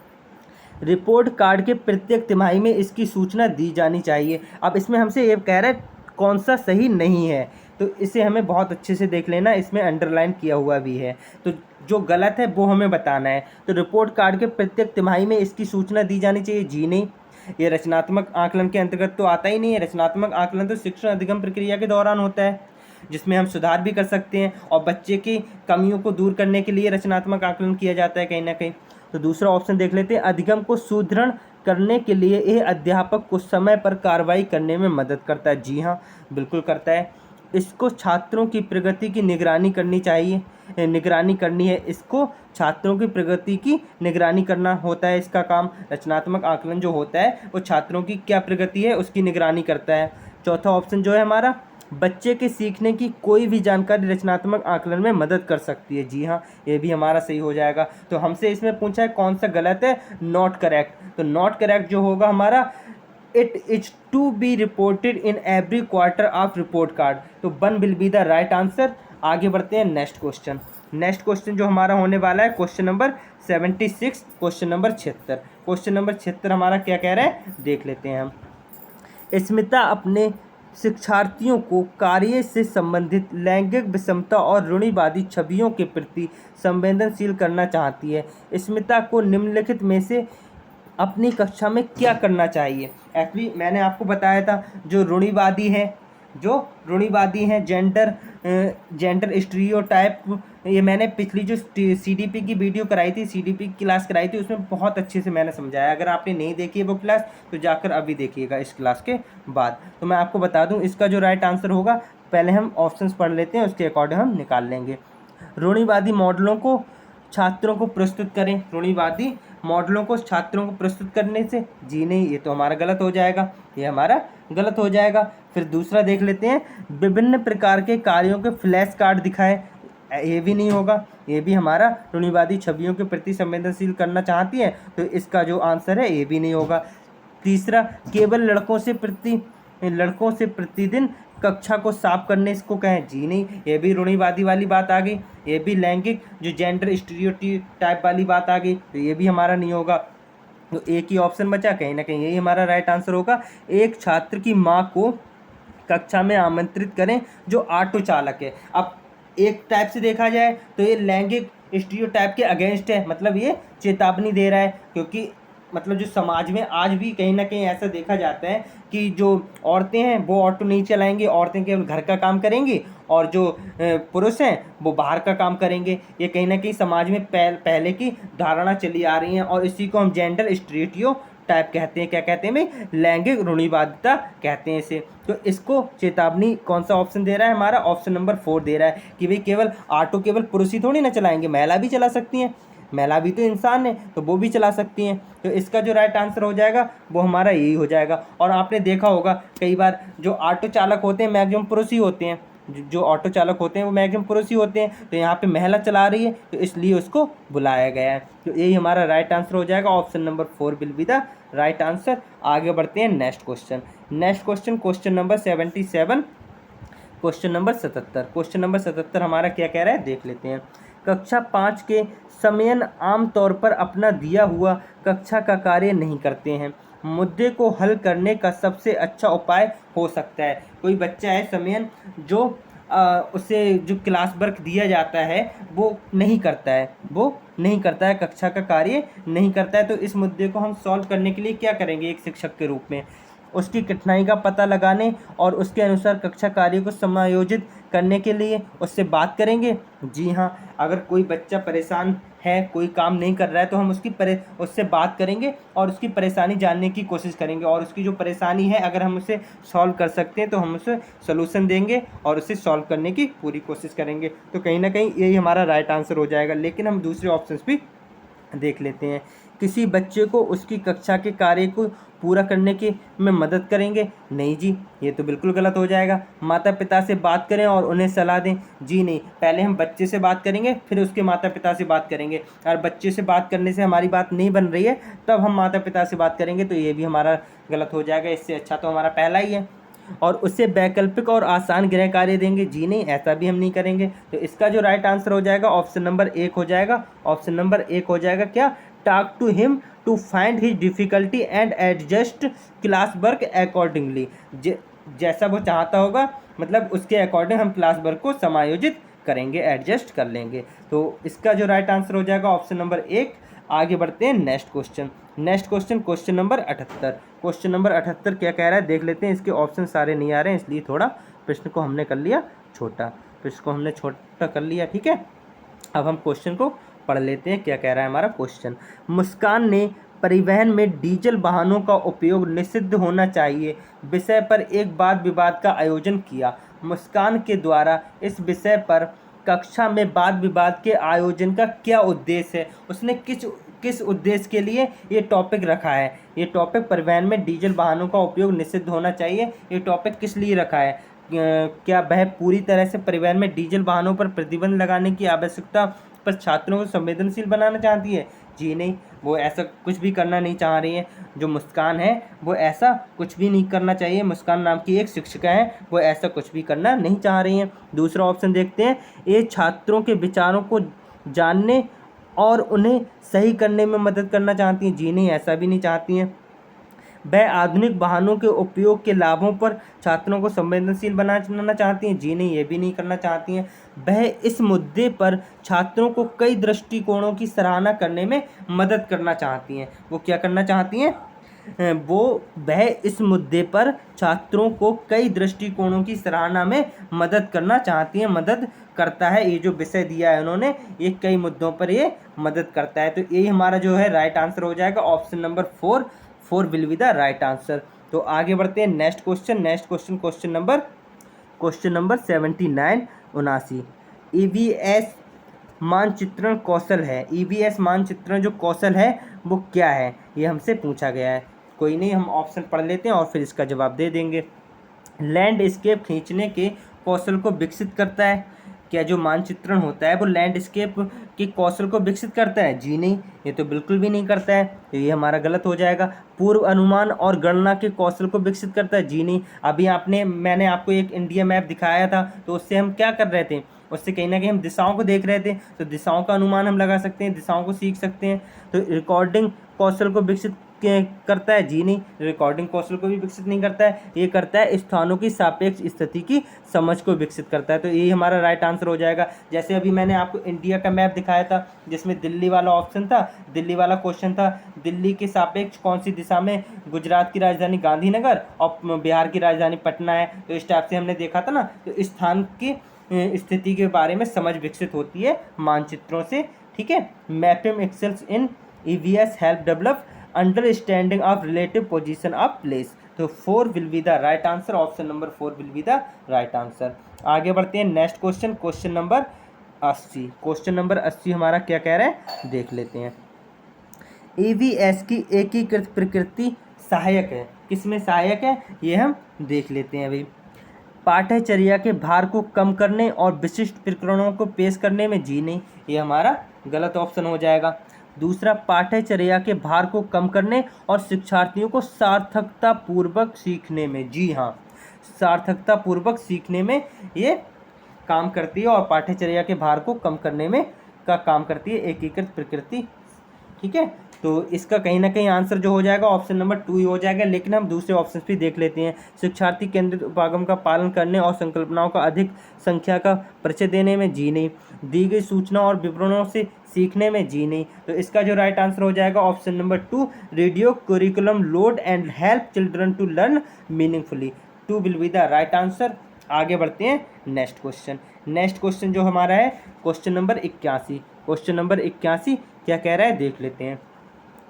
रिपोर्ट कार्ड के प्रत्येक तिमाही में इसकी सूचना दी जानी चाहिए। अब इसमें हमसे ये कह रहा है कौन सा सही नहीं है, तो इसे हमें बहुत अच्छे से देख लेना, इसमें अंडरलाइन किया हुआ भी है। तो जो गलत है वो हमें बताना है। तो रिपोर्ट कार्ड के प्रत्येक तिमाही में इसकी सूचना दी जानी चाहिए, जी नहीं, ये रचनात्मक आकलन के अंतर्गत तो आता ही नहीं है। रचनात्मक आकलन तो शिक्षण अधिगम प्रक्रिया के दौरान होता है जिसमें हम सुधार भी कर सकते हैं और बच्चे की कमियों को दूर करने के लिए रचनात्मक आकलन किया जाता है कहीं ना कहीं। तो दूसरा ऑप्शन देख लेते हैं। अधिगम को सुदृढ़ करने के लिए यह अध्यापक को समय पर कार्रवाई करने में मदद करता है, जी हाँ, बिल्कुल करता है। इसको छात्रों की प्रगति की निगरानी करनी चाहिए, निगरानी करनी है, इसको छात्रों की प्रगति की निगरानी करना होता है इसका काम। रचनात्मक आकलन जो होता है वो छात्रों की क्या प्रगति है उसकी निगरानी करता है। चौथा ऑप्शन जो है हमारा, बच्चे के सीखने की कोई भी जानकारी रचनात्मक आकलन में मदद कर सकती है, जी हाँ, ये भी हमारा सही हो जाएगा। तो हमसे इसमें पूछा है कौन सा गलत है, नॉट करेक्ट। तो नॉट करेक्ट जो होगा हमारा, it is to be reported in every quarter of report card. तो 1 will be the right answer. आगे बढ़ते हैं नेक्स्ट क्वेश्चन। नेक्स्ट क्वेश्चन जो हमारा होने वाला है question number 76, question number 76। Question number 76 हमारा क्या कह रहा है, देख लेते हैं हम। स्मिता अपने शिक्षार्थियों को कार्य से संबंधित लैंगिक विषमता और रूढ़िवादी छवियों के प्रति संवेदनशील करना चाहती है। स्मिता को निम्नलिखित में से अपनी कक्षा में क्या करना चाहिए। एक्चुअली मैंने आपको बताया था जो रूढ़िवादी है, जो रूढ़िवादी हैं, जेंडर स्टीरियोटाइप, ये मैंने पिछली जो सीडीपी की वीडियो कराई थी, सीडीपी की क्लास कराई थी, उसमें बहुत अच्छे से मैंने समझाया। अगर आपने नहीं देखी है वो क्लास तो जाकर अभी देखिएगा इस क्लास के बाद। तो मैं आपको बता दूं इसका जो राइट आंसर होगा, पहले हम ऑप्शंस पढ़ लेते हैं, उसके अकॉर्डिंग हम निकाल लेंगे। रूढ़िवादी मॉडलों को छात्रों को प्रस्तुत करें, रूढ़िवादी मॉडलों को छात्रों को प्रस्तुत करने से, जी नहीं, ये तो हमारा गलत हो जाएगा, ये हमारा गलत हो जाएगा। फिर दूसरा देख लेते हैं, विभिन्न प्रकार के कार्यों के फ्लैश कार्ड दिखाएं, ये भी नहीं होगा, ये भी हमारा रूढ़िवादी छवियों के प्रति संवेदनशील करना चाहती है, तो इसका जो आंसर है ये भी नहीं होगा। तीसरा, केवल लड़कों से प्रतिदिन कक्षा को साफ करने इसको कहें, जी नहीं, ये भी रूढ़िवादी वाली बात आ गई। ये भी लैंगिक जो जेंडर स्टीरियोटाइप वाली बात आ गई, तो ये भी हमारा नहीं होगा। तो एक ही ऑप्शन बचा, कहीं ना कहीं यही हमारा राइट आंसर होगा। एक छात्र की माँ को कक्षा में आमंत्रित करें जो ऑटो चालक है। अब एक टाइप से देखा जाए तो ये लैंगिक स्टीरियोटाइप के अगेंस्ट है, मतलब ये चेतावनी दे रहा है, क्योंकि मतलब जो समाज में आज भी कहीं ना कहीं ऐसा देखा जाता है कि जो औरतें हैं वो ऑटो नहीं चलाएंगी, औरतें केवल घर का काम करेंगी, और जो पुरुष हैं वो बाहर का काम करेंगे। ये कहीं ना कहीं समाज में पहले की धारणा चली आ रही है, और इसी को हम जेंडर स्टीरियो टाइप कहते हैं। क्या कहते हैं भाई? लैंगिक रूढ़िवादिता कहते हैं इसे। तो इसको चेतावनी कौन सा ऑप्शन दे रहा है? हमारा ऑप्शन नंबर 4 दे रहा है कि भाई केवल ऑटो केवल पुरुष ही थोड़ी ना चलाएंगे, महिला भी चला सकती हैं, महिला भी तो इंसान है, तो वो भी चला सकती हैं। तो इसका जो राइट आंसर हो जाएगा वो हमारा यही हो जाएगा। और आपने देखा होगा कई बार जो ऑटो चालक होते हैं मैक्सिमम पुरुष ही होते हैं, जो ऑटो चालक होते हैं वो मैक्सिमम पुरुष ही होते हैं। तो यहाँ पे महिला चला रही है तो इसलिए उसको बुलाया गया है। तो यही हमारा राइट आंसर हो जाएगा, option number 4 will be the right answer. आगे बढ़ते हैं next question, question number 77, question number 77। Question number 77 हमारा क्या कह रहा है देख लेते हैं। कक्षा 5 के समयन आमतौर पर अपना दिया हुआ कक्षा का कार्य नहीं करते हैं, मुद्दे को हल करने का सबसे अच्छा उपाय हो सकता है। कोई बच्चा है समयन जो उसे जो क्लास वर्क दिया जाता है वो नहीं करता है, कक्षा का कार्य नहीं करता है। तो इस मुद्दे को हम सॉल्व करने के लिए क्या करेंगे एक शिक्षक के रूप में? उसकी कठिनाई का पता लगाने और उसके अनुसार कक्षा कार्य को समायोजित करने के लिए उससे बात करेंगे। जी हाँ, अगर कोई बच्चा परेशान है, कोई काम नहीं कर रहा है, तो हम उससे बात करेंगे और उसकी परेशानी जानने की कोशिश करेंगे, और उसकी जो परेशानी है अगर हम उसे सॉल्व कर सकते हैं तो हम उसे सलूशन देंगे और उसे सॉल्व करने की पूरी कोशिश करेंगे। तो कहीं ना कहीं यही हमारा राइट आंसर हो जाएगा। लेकिन हम दूसरे ऑप्शन भी देख लेते हैं। किसी बच्चे को उसकी कक्षा के कार्य को पूरा करने की में मदद करेंगे, नहीं जी, ये तो बिल्कुल गलत हो जाएगा। माता पिता से बात करें और उन्हें सलाह दें, जी नहीं, पहले हम बच्चे से बात करेंगे फिर उसके माता पिता से बात करेंगे। और बच्चे से बात करने से हमारी बात नहीं बन रही है तब हम माता पिता से बात करेंगे, तो ये भी हमारा गलत हो जाएगा। इससे अच्छा तो हमारा पहला ही है। और उससे वैकल्पिक और आसान गृह कार्य देंगे, जी नहीं, ऐसा भी हम नहीं करेंगे। तो इसका जो राइट आंसर हो जाएगा ऑप्शन नंबर 1 हो जाएगा। ऑप्शन नंबर 1 हो जाएगा क्या? Talk to him to find his difficulty and adjust class work accordingly. जैसा वो चाहता होगा मतलब उसके अकॉर्डिंग हम क्लास वर्क को समायोजित करेंगे, एडजस्ट कर लेंगे। तो इसका जो राइट आंसर हो जाएगा ऑप्शन नंबर 1। आगे बढ़ते हैं next question, question number 78। Question number 78 क्या कह रहा है देख लेते हैं। इसके ऑप्शन सारे नहीं आ रहे हैं इसलिए थोड़ा प्रश्न को हमने कर लिया छोटा कर लिया, ठीक है। अब हम क्वेश्चन को पढ़ लेते हैं, क्या कह रहा है हमारा क्वेश्चन। मुस्कान ने परिवहन में डीजल वाहनों का उपयोग निषिद्ध होना चाहिए विषय पर एक वाद विवाद का आयोजन किया। मुस्कान के द्वारा इस विषय पर कक्षा में वाद विवाद के आयोजन का क्या उद्देश्य है? उसने किस उद्देश्य के लिए ये टॉपिक रखा है? ये टॉपिक परिवहन में डीजल वाहनों का उपयोग निषिद्ध होना चाहिए, ये टॉपिक किस लिए रखा है? क्या वह पूरी तरह से परिवहन में डीजल वाहनों पर प्रतिबंध लगाने की आवश्यकता पर छात्रों को संवेदनशील बनाना चाहती है? जी नहीं, वो ऐसा कुछ भी करना नहीं चाह रही है। जो मुस्कान है वो ऐसा कुछ भी नहीं करना चाहिए, मुस्कान नाम की एक शिक्षिका है, वो ऐसा कुछ भी करना नहीं चाह रही हैं। दूसरा ऑप्शन देखते हैं। ये छात्रों के विचारों को जानने और उन्हें सही करने में मदद करना चाहती हैं, जी नहीं, ऐसा भी नहीं चाहती हैं। वह आधुनिक वाहनों के उपयोग के लाभों पर छात्रों को संवेदनशील बनाना चाहती हैं, जी नहीं, ये भी नहीं करना चाहती हैं। वह इस मुद्दे पर छात्रों को कई दृष्टिकोणों की सराहना करने में मदद करना चाहती हैं। वो क्या करना चाहती हैं? वह इस मुद्दे पर छात्रों को कई दृष्टिकोणों की सराहना में मदद करना चाहती हैं, मदद करता है। ये जो विषय दिया है उन्होंने, ये कई मुद्दों पर ये मदद करता है। तो ये हमारा जो है राइट आंसर हो जाएगा option number 4। 4 will be the right answer. तो आगे बढ़ते हैं next question. Question number 79 79। EVS मानचित्रण कौशल है। ईवीएस मानचित्रण जो कौशल है वो क्या है, ये हमसे पूछा गया है। कोई नहीं, हम ऑप्शन पढ़ लेते हैं और फिर इसका जवाब दे देंगे। लैंडस्केप खींचने के कौशल को विकसित करता है। क्या जो मानचित्रण होता है वो लैंडस्केप के कौशल को विकसित करता है? जी नहीं, ये तो बिल्कुल भी नहीं करता है, तो ये हमारा गलत हो जाएगा। पूर्व अनुमान और गणना के कौशल को विकसित करता है? जी नहीं। अभी मैंने आपको एक इंडिया मैप दिखाया था, तो उससे हम क्या कर रहे थे, उससे कहीं ना कहीं हम दिशाओं को देख रहे थे, तो दिशाओं का अनुमान हम लगा सकते हैं, दिशाओं को सीख सकते हैं। तो रिकॉर्डिंग कौशल को विकसित करता है? जी नहीं, रिकॉर्डिंग कौशल को भी विकसित नहीं करता है। ये करता है स्थानों की सापेक्ष स्थिति की समझ को विकसित करता है। तो ये हमारा राइट आंसर हो जाएगा। जैसे अभी मैंने आपको इंडिया का मैप दिखाया था, जिसमें दिल्ली वाला ऑप्शन था, दिल्ली वाला क्वेश्चन था, दिल्ली के सापेक्ष कौन सी दिशा में गुजरात की राजधानी गांधीनगर और बिहार की राजधानी पटना है। तो इस टाइप से हमने देखा था ना। तो स्थान की स्थिति के बारे में समझ विकसित होती है मानचित्रों से। ठीक है। Mapping excels in EVS help develop understanding of relative position of place. तो 4 will be the right answer. Option number 4 will be the right answer. आगे बढ़ते हैं next question number 80। Question number 80 हमारा क्या कह रहा है, देख लेते हैं। ईवीएस की एकीकृत प्रकृति सहायक है। किसमें सहायक है, ये हम देख लेते हैं अभी। पाठ्यचर्या के भार को कम करने और विशिष्ट प्रकरणों को पेश करने में? जी नहीं, ये हमारा गलत ऑप्शन हो जाएगा। दूसरा, पाठ्यचर्या के भार को कम करने और शिक्षार्थियों को सार्थकता पूर्वक सीखने में? जी हाँ, सार्थकता पूर्वक सीखने में ये काम करती है और पाठ्यचर्या के भार को कम करने में का काम करती है एकीकृत प्रकृति। ठीक है। तो इसका कहीं ना कहीं आंसर जो हो जाएगा ऑप्शन नंबर 2 ही हो जाएगा। लेकिन हम दूसरे ऑप्शन भी देख लेते हैं। शिक्षार्थी केंद्रित उपागम का पालन करने और संकल्पनाओं का अधिक संख्या का परिचय देने में? जी नहीं। दी गई सूचना और विवरणों से सीखने में? जी नहीं। तो इसका जो राइट आंसर हो जाएगा option number 2, reduce curriculum load and help children to learn meaningfully. 2 will be the right answer. आगे बढ़ते हैं नेक्स्ट क्वेश्चन जो हमारा है क्वेश्चन नंबर 81 क्या कह रहा है, देख लेते हैं।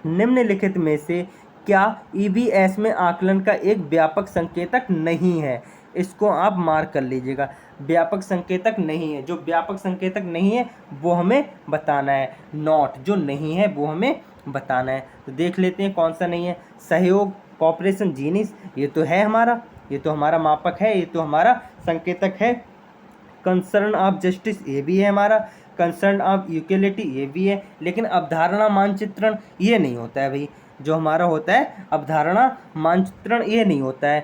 निम्नलिखित में से क्या ईवीएस में आकलन का एक व्यापक संकेतक नहीं है? इसको आप मार्क कर लीजिएगा। व्यापक संकेतक नहीं है, जो व्यापक संकेतक नहीं है वो हमें बताना है। नॉट जो नहीं है वो हमें बताना है। तो देख लेते हैं कौन सा नहीं है। सहयोग, कॉपरेशन, जीनिस, ये तो है हमारा, ये तो हमारा मापक है, ये तो हमारा संकेतक है। कंसर्न ऑफ जस्टिस, ये भी है हमारा। कंसर्न ऑफ इक्वलिटी, ये भी है। लेकिन अवधारणा मानचित्रण ये नहीं होता है भाई। जो हमारा होता है अवधारणा मानचित्रण, ये नहीं होता है।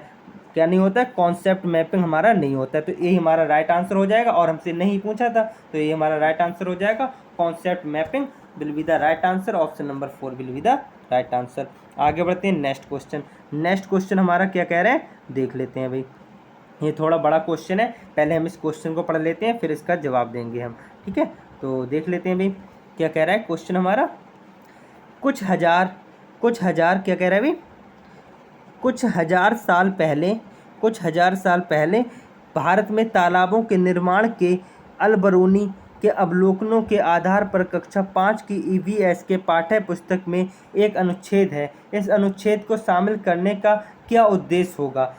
क्या नहीं होता है? कॉन्सेप्ट मैपिंग हमारा नहीं होता है। तो यही हमारा राइट आंसर हो जाएगा और हमसे नहीं पूछा था, तो ये हमारा राइट आंसर हो जाएगा। Concept mapping will be the right answer. Option number 4 will be the right answer. आगे बढ़ते हैं नेक्स्ट क्वेश्चन हमारा क्या कह रहे हैं, देख लेते हैं भाई। ये थोड़ा बड़ा क्वेश्चन है, पहले हम इस क्वेश्चन को पढ़ लेते हैं, फिर इसका जवाब देंगे हम। ठीक है। तो देख लेते हैं भाई क्या कह रहा है क्वेश्चन हमारा। कुछ हजार क्या कह रहा है भाई, कुछ हजार साल पहले भारत में तालाबों के निर्माण के अलबरूनी के अवलोकनों के आधार पर कक्षा 5 की ईवीएस के पाठ्य पुस्तक में एक अनुच्छेद है। इस अनुच्छेद को शामिल करने का क्या उद्देश्य होगा?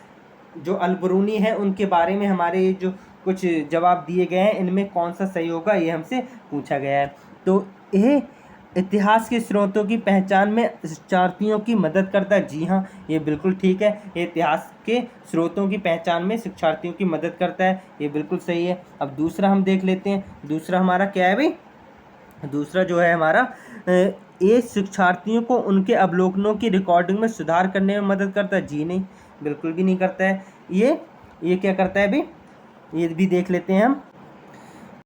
जो अलबरूनी है उनके बारे में हमारे जो कुछ जवाब दिए गए हैं, इनमें कौन सा सही होगा ये हमसे पूछा गया है। तो यह इतिहास के स्रोतों की पहचान में शिक्षार्थियों की मदद करता है। जी हाँ, ये बिल्कुल ठीक है। ये इतिहास के स्रोतों की पहचान में शिक्षार्थियों की मदद करता है, ये बिल्कुल सही है। अब दूसरा हम देख लेते हैं। दूसरा हमारा क्या है भाई, दूसरा जो है हमारा ये शिक्षार्थियों को उनके अवलोकनों की रिकॉर्डिंग में सुधार करने में मदद करता है। जी नहीं, बिल्कुल भी नहीं करता है। ये क्या करता है भाई, ये भी देख लेते हैं हम।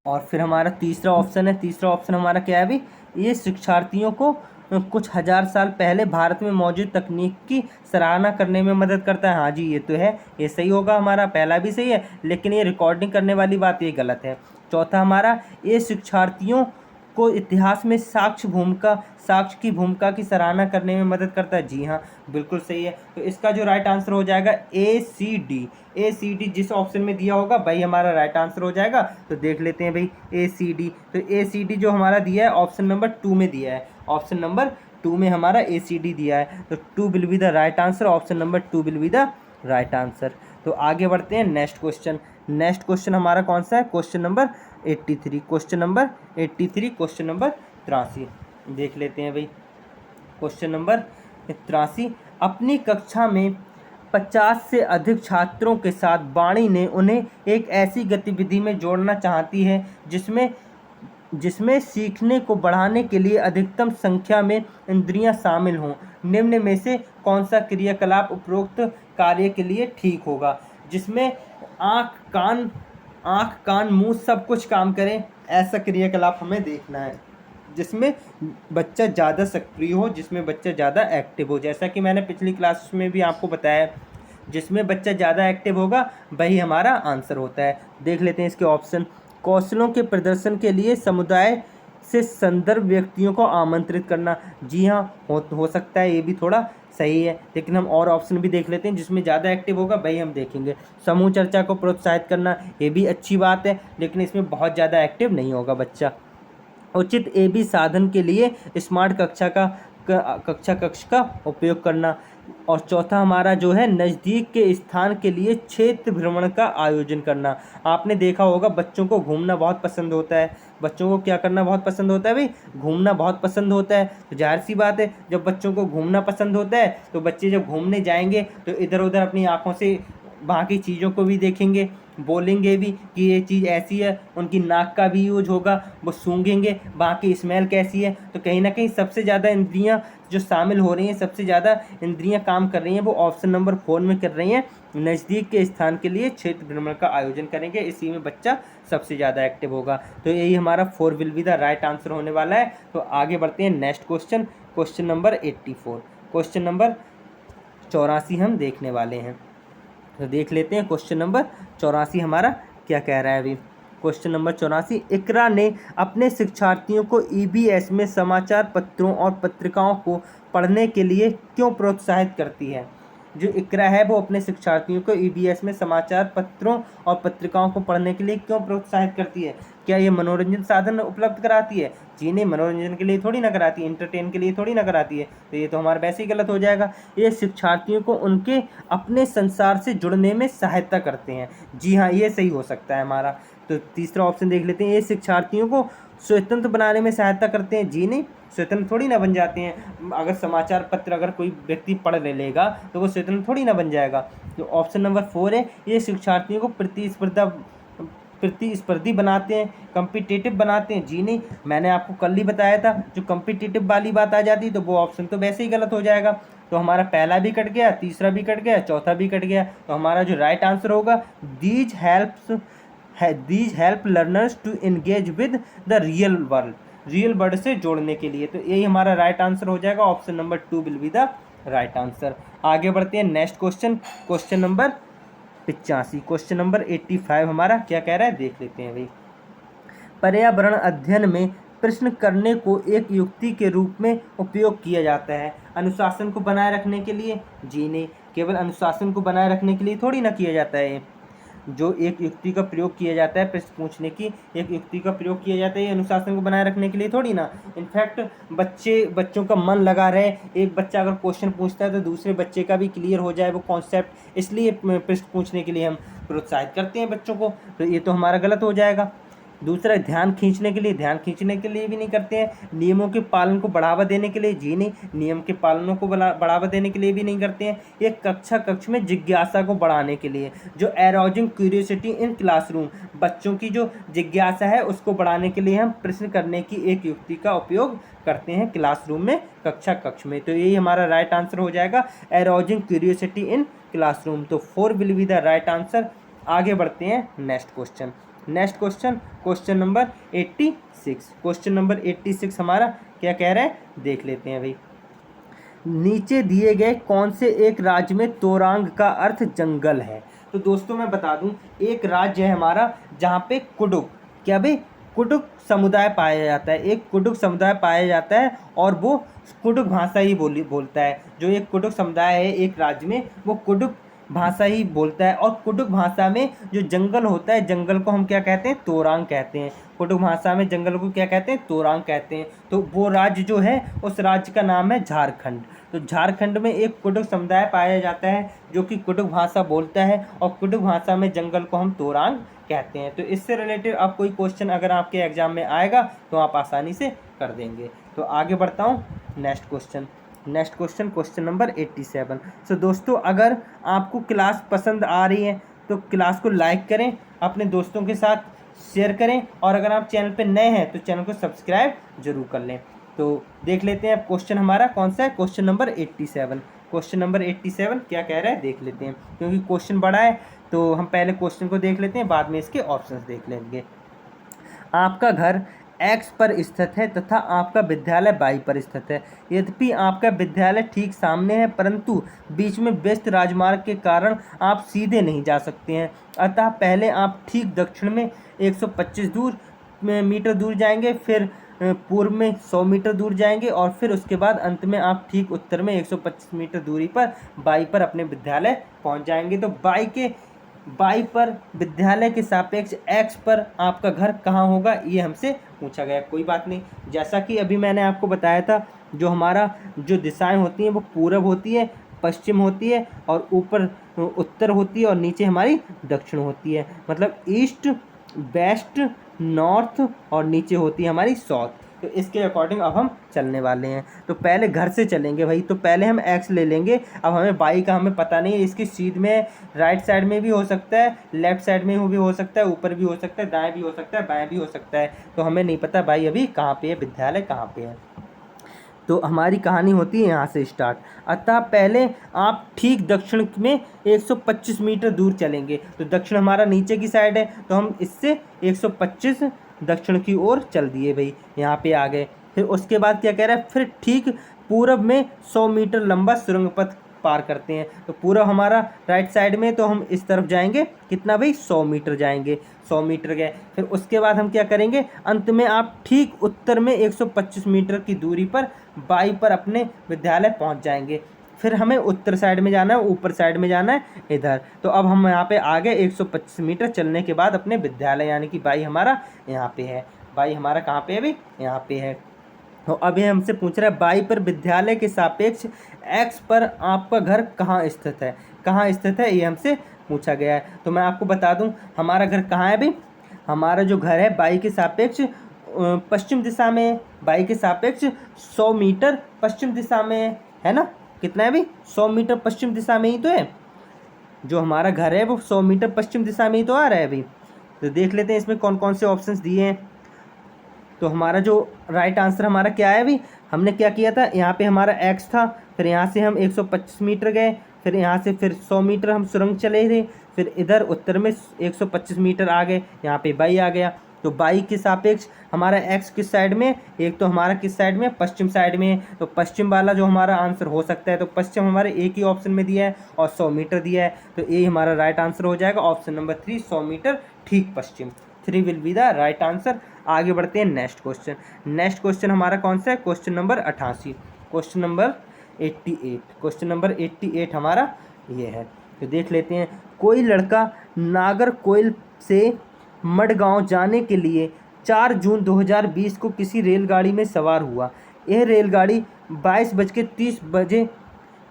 और फिर हमारा तीसरा ऑप्शन है। तीसरा ऑप्शन हमारा क्या है भाई, ये शिक्षार्थियों को कुछ हजार साल पहले भारत में मौजूद तकनीक की सराहना करने में मदद करता है। हाँ जी, ये तो है, ये सही होगा हमारा, पहला भी सही है। लेकिन ये रिकॉर्डिंग करने वाली बात ये गलत है। चौथा हमारा, ये शिक्षार्थियों को इतिहास में साक्ष्य की भूमिका की सराहना करने में मदद करता है? जी हाँ, बिल्कुल सही है। तो इसका जो राइट आंसर हो जाएगा ACD। जिस ऑप्शन में दिया होगा वही हमारा राइट आंसर हो जाएगा। तो देख लेते हैं भाई ACD। तो ACD जो हमारा दिया है ऑप्शन नंबर 2 में दिया है, ऑप्शन नंबर 2 में हमारा ACD दिया है। तो 2 will be the right answer, option number 2 will be the right answer. तो आगे बढ़ते हैं नेक्स्ट क्वेश्चन। नेक्स्ट क्वेश्चन हमारा कौन सा है? Question number 83। Question number 83, question number 83 देख लेते हैं भाई। क्वेश्चन नंबर 83, अपनी कक्षा में 50 से अधिक छात्रों के साथ वाणी ने उन्हें एक ऐसी गतिविधि में जोड़ना चाहती है जिसमें सीखने को बढ़ाने के लिए अधिकतम संख्या में इंद्रियां शामिल हों। निम्न में से कौन सा क्रियाकलाप उपरोक्त कार्य के लिए ठीक होगा? जिसमें आँख कान मुंह सब कुछ काम करें, ऐसा क्रियाकलाप हमें देखना है जिसमें बच्चा ज़्यादा सक्रिय हो, जिसमें बच्चा ज़्यादा एक्टिव हो। जैसा कि मैंने पिछली क्लास में भी आपको बताया, जिसमें बच्चा ज़्यादा एक्टिव होगा वही हमारा आंसर होता है। देख लेते हैं इसके ऑप्शन। कौशलों के प्रदर्शन के लिए समुदाय से संदर्भ व्यक्तियों को आमंत्रित करना। जी हाँ, हो सकता है, ये भी थोड़ा सही है, लेकिन हम और ऑप्शन भी देख लेते हैं जिसमें ज़्यादा एक्टिव होगा वही हम देखेंगे। समूह चर्चा को प्रोत्साहित करना, ये भी अच्छी बात है, लेकिन इसमें बहुत ज़्यादा एक्टिव नहीं होगा बच्चा। उचित AB साधन के लिए स्मार्ट कक्षा कक्ष का उपयोग करना। और चौथा हमारा जो है नज़दीक के स्थान के लिए क्षेत्र भ्रमण का आयोजन करना। आपने देखा होगा बच्चों को घूमना बहुत पसंद होता है। बच्चों को क्या करना बहुत पसंद होता है भाई? घूमना बहुत पसंद होता है। तो जाहिर सी बात है, जब बच्चों को घूमना पसंद होता है तो बच्चे जब घूमने जाएंगे तो इधर उधर अपनी आँखों से वहाँ की चीज़ों को भी देखेंगे, बोलेंगे भी कि ये चीज़ ऐसी है, उनकी नाक का भी यूज होगा, वो सूंघेंगे वहाँ की स्मेल कैसी है। तो कहीं ना कहीं सबसे ज़्यादा इंद्रियां जो शामिल हो रही हैं, सबसे ज़्यादा इंद्रियां काम कर रही हैं, वो ऑप्शन नंबर 4 में कर रही हैं। नज़दीक के स्थान के लिए क्षेत्र भ्रमण का आयोजन करेंगे, इसी में बच्चा सबसे ज़्यादा एक्टिव होगा। तो यही हमारा 4 will be the right answer होने वाला है। तो आगे बढ़ते हैं next question, question number 84। Question number 84 हम देखने वाले हैं। तो देख लेते हैं क्वेश्चन नंबर 84 हमारा क्या कह रहा है अभी। क्वेश्चन नंबर 84, इकरा ने अपने शिक्षार्थियों को EBS में समाचार पत्रों और पत्रिकाओं को पढ़ने के लिए क्यों प्रोत्साहित करती है? जो इकरा है वो अपने शिक्षार्थियों को EBS में समाचार पत्रों और पत्रिकाओं को पढ़ने के लिए क्यों प्रोत्साहित करती है? क्या ये मनोरंजन साधन उपलब्ध कराती है? जी नहीं, मनोरंजन के लिए थोड़ी ना कराती है, एंटरटेन के लिए थोड़ी ना कराती है। तो ये तो हमारा वैसे ही गलत हो जाएगा। ये शिक्षार्थियों को उनके अपने संसार से जुड़ने में सहायता करते हैं। जी हाँ, ये सही हो सकता है हमारा। तो तीसरा ऑप्शन देख लेते हैं, ये शिक्षार्थियों को स्वतंत्र बनाने में सहायता करते हैं। जी नहीं, स्वतंत्र थोड़ी ना बन जाते हैं। अगर समाचार पत्र अगर कोई व्यक्ति पढ़ लेगा तो वो स्वतंत्र थोड़ी ना बन जाएगा। तो ऑप्शन नंबर 4 है, ये शिक्षार्थियों को प्रतिस्पर्धी बनाते हैं, कम्पिटिटिव बनाते हैं। जी नहीं, मैंने आपको कल ही बताया था, जो कम्पिटिटिव वाली बात आ जाती तो वो ऑप्शन तो वैसे ही गलत हो जाएगा। तो हमारा पहला भी कट गया, तीसरा भी कट गया, चौथा भी कट गया। तो हमारा जो राइट आंसर होगा, these help learners to engage with the real world से जोड़ने के लिए। तो यही हमारा राइट आंसर हो जाएगा, option number 2 will be the right answer. आगे बढ़ते हैं next question, question number 85। Question number 85 हमारा क्या कह रहा है देख लेते हैं भाई। पर्यावरण अध्ययन में प्रश्न करने को एक युक्ति के रूप में उपयोग किया जाता है, अनुशासन को बनाए रखने के लिए? जी नहीं, केवल अनुशासन को बनाए रखने के लिए थोड़ी ना किया जाता है। जो एक युक्ति का प्रयोग किया जाता है, प्रश्न पूछने की एक युक्ति का प्रयोग किया जाता है, ये अनुशासन को बनाए रखने के लिए थोड़ी ना। इनफैक्ट बच्चों का मन लगा रहे, एक बच्चा अगर क्वेश्चन पूछता है तो दूसरे बच्चे का भी क्लियर हो जाए वो कॉन्सेप्ट, इसलिए प्रश्न पूछने के लिए हम प्रोत्साहित करते हैं बच्चों को। तो ये तो हमारा गलत हो जाएगा। दूसरा, ध्यान खींचने के लिए भी नहीं करते हैं। नियमों के पालन को बढ़ावा देने के लिए? जी नहीं, नियम के पालनों को बढ़ावा देने के लिए भी नहीं करते हैं। एक कक्ष में जिज्ञासा को बढ़ाने के लिए, जो एरोजिंग क्यूरियोसिटी इन क्लासरूम, बच्चों की जो जिज्ञासा है उसको बढ़ाने के लिए हम प्रश्न करने की एक युक्ति का उपयोग करते हैं क्लासरूम में, कक्ष में। तो यही हमारा राइट आंसर हो जाएगा, एरोजिंग क्यूरियोसिटी इन क्लासरूम। तो 4 will be the right answer. आगे बढ़ते हैं next question, question number 86। Question number 86 हमारा क्या कह रहा है देख लेते हैं भाई। नीचे दिए गए कौन से एक राज्य में तोरांग का अर्थ जंगल है? तो दोस्तों मैं बता दूं, एक राज्य है हमारा जहाँ पे कुडुक, क्या भाई, कुडुख समुदाय पाया जाता है, एक कुडुख समुदाय पाया जाता है और वो कुडुख भाषा ही बोलता है। जो एक कुडुख समुदाय है एक राज्य में, वो कुडुख भाषा ही बोलता है। और कुडुख भाषा में जो जंगल होता है, जंगल को हम क्या कहते हैं, तोरांग कहते हैं। कुडुख भाषा में जंगल को क्या कहते हैं, तोरांग कहते हैं। तो वो राज्य जो है, उस राज्य का नाम है झारखंड। तो झारखंड में एक कुडुख समुदाय पाया जाता है जो कि कुडुख भाषा बोलता है, और कुडुख भाषा में जंगल को हम तोरांग कहते हैं। तो इससे रिलेटेड अब कोई क्वेश्चन अगर आपके एग्जाम में आएगा तो आप आसानी से कर देंगे। तो आगे बढ़ता हूँ, नेक्स्ट क्वेश्चन, क्वेश्चन नंबर 87। सो दोस्तों, अगर आपको क्लास पसंद आ रही है तो क्लास को लाइक करें, अपने दोस्तों के साथ शेयर करें, और अगर आप चैनल पे नए हैं तो चैनल को सब्सक्राइब जरूर कर लें। तो देख लेते हैं अब क्वेश्चन हमारा कौन सा है, क्वेश्चन नंबर 87। क्वेश्चन नंबर 87 क्या कह रहा है देख लेते हैं, क्योंकि क्वेश्चन बड़ा है तो हम पहले क्वेश्चन को देख लेते हैं, बाद में इसके ऑप्शंस देख लेंगे। आपका घर X पर स्थित है तथा आपका विद्यालय Y पर स्थित है। यद्यपि आपका विद्यालय ठीक सामने है, परंतु बीच में व्यस्त राजमार्ग के कारण आप सीधे नहीं जा सकते हैं। अतः पहले आप ठीक दक्षिण में 125 मीटर दूर जाएंगे, फिर पूर्व में 100 मीटर दूर जाएंगे, और फिर उसके बाद अंत में आप ठीक उत्तर में 125 मीटर दूरी पर Y पर अपने विद्यालय पहुंच जाएंगे। तो Y पर विद्यालय के सापेक्ष X पर आपका घर कहाँ होगा, ये हमसे पूछा गया। कोई बात नहीं, जैसा कि अभी मैंने आपको बताया था, जो हमारा जो दिशाएं होती हैं वो पूरब होती है, पश्चिम होती है, और ऊपर उत्तर होती है, और नीचे हमारी दक्षिण होती है। मतलब ईस्ट, वेस्ट, नॉर्थ, और नीचे होती है हमारी साउथ। तो इसके अकॉर्डिंग अब हम चलने वाले हैं। तो पहले घर से चलेंगे भाई, तो पहले हम एक्स ले लेंगे। अब हमें वाई का हमें पता नहीं है, इसकी सीध में राइट साइड में भी हो सकता है, लेफ्ट साइड में भी हो सकता है, ऊपर भी हो सकता है, दाएं भी हो सकता है, बाएं भी हो सकता है। तो हमें नहीं पता भाई अभी कहाँ पे है, विद्यालय कहाँ पे है। तो हमारी कहानी होती है यहाँ से स्टार्ट। अतः पहले आप ठीक दक्षिण में 125 मीटर दूर चलेंगे। तो दक्षिण हमारा नीचे की साइड है, तो हम इससे 125 दक्षिण की ओर चल दिए भाई, यहाँ पे आ गए। फिर उसके बाद क्या कह रहा है, फिर ठीक पूरब में 100 मीटर लंबा सुरंग पथ पार करते हैं। तो पूरा हमारा राइट साइड में, तो हम इस तरफ जाएंगे कितना भाई, 100 मीटर जाएंगे। 100 मीटर गए, फिर उसके बाद हम क्या करेंगे, अंत में आप ठीक उत्तर में 125 मीटर की दूरी पर बाई पर अपने विद्यालय पहुंच जाएंगे। फिर हमें उत्तर साइड में जाना है, ऊपर साइड में जाना है इधर। तो अब हम यहाँ पे आ गए, 125 मीटर चलने के बाद अपने विद्यालय, यानी कि बाई हमारा यहाँ पे है। बाई हमारा कहाँ पे है भाई, यहाँ पे है। तो अब ये हमसे पूछ रहा है, बाई पर विद्यालय के सापेक्ष एक्स पर आपका घर कहाँ स्थित है, कहाँ स्थित है, ये हमसे पूछा गया है। तो मैं आपको बता दूं हमारा घर कहाँ है भाई, हमारा जो घर है बाई के सापेक्ष पश्चिम दिशा में, बाई के सापेक्ष 100 मीटर पश्चिम दिशा में है ना। कितना है भाई, 100 मीटर पश्चिम दिशा में ही तो है। जो हमारा घर है वो 100 मीटर पश्चिम दिशा में ही तो आ रहा है भाई। तो देख लेते हैं इसमें कौन कौन से ऑप्शंस दिए हैं। तो हमारा जो राइट आंसर हमारा क्या है भाई, हमने क्या किया था, यहाँ पे हमारा एक्स था, फिर यहाँ से हम 125 मीटर गए, फिर यहाँ से फिर 100 मीटर हम सुरंग चले थे, फिर इधर उत्तर में 125 मीटर आ गए, यहाँ पे बाई आ गया। तो बाई के सापेक्ष हमारा एक्स किस साइड में, एक तो हमारा किस साइड में, पश्चिम साइड में। तो पश्चिम वाला जो हमारा आंसर हो सकता है, तो पश्चिम हमारे एक ही ऑप्शन में दिया है और 100 मीटर दिया है, तो ये हमारा राइट आंसर हो जाएगा ऑप्शन नंबर 3, 100 मीटर ठीक पश्चिम। 3 will be the right answer. आगे बढ़ते हैं नेक्स्ट क्वेश्चन। नेक्स्ट क्वेश्चन हमारा कौन सा है, question number 88, question number 88। Question number 88 हमारा ये है। तो देख लेते हैं, कोई लड़का नागरकोइल से मडगांव जाने के लिए 4 जून 2020 को किसी रेलगाड़ी में सवार हुआ। यह रेलगाड़ी 22:30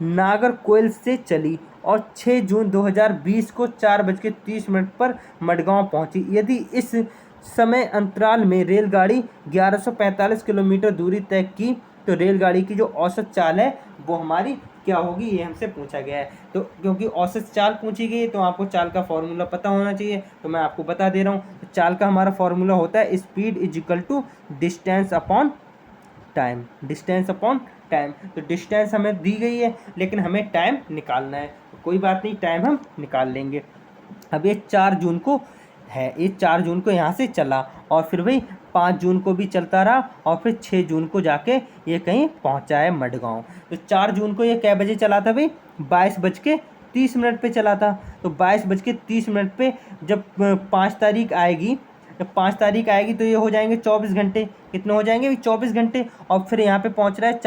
नागरकोइल से चली और 6 जून 2020 को 4:30 पर मडगांव पहुंची। यदि इस समय अंतराल में रेलगाड़ी 1145 किलोमीटर दूरी तय की, तो रेलगाड़ी की जो औसत चाल है वो हमारी क्या होगी, ये हमसे पूछा गया है। तो क्योंकि औसत चाल पूछी गई है तो आपको चाल का फॉर्मूला पता होना चाहिए, तो मैं आपको बता दे रहा हूँ। तो चाल का हमारा फॉर्मूला होता है speed is equal to distance upon time, distance upon time. तो डिस्टेंस हमें दी गई है, लेकिन हमें टाइम निकालना है। तो कोई बात नहीं, टाइम हम निकाल लेंगे। अब ये 4 जून को है, ये 4 जून को यहाँ से चला और फिर भाई 5 जून को भी चलता रहा और फिर 6 जून को जाके ये कहीं पहुँचा है मडगांव। तो 4 जून को ये कै बजे चला था भाई, 22:30 पे चला था। तो 22:30 पे जब 5 तारीख आएगी, जब 5 तारीख आएगी तो ये हो जाएंगे 24 घंटे। कितने हो जाएंगे? 24 घंटे। और फिर यहाँ पे पहुँच रहा है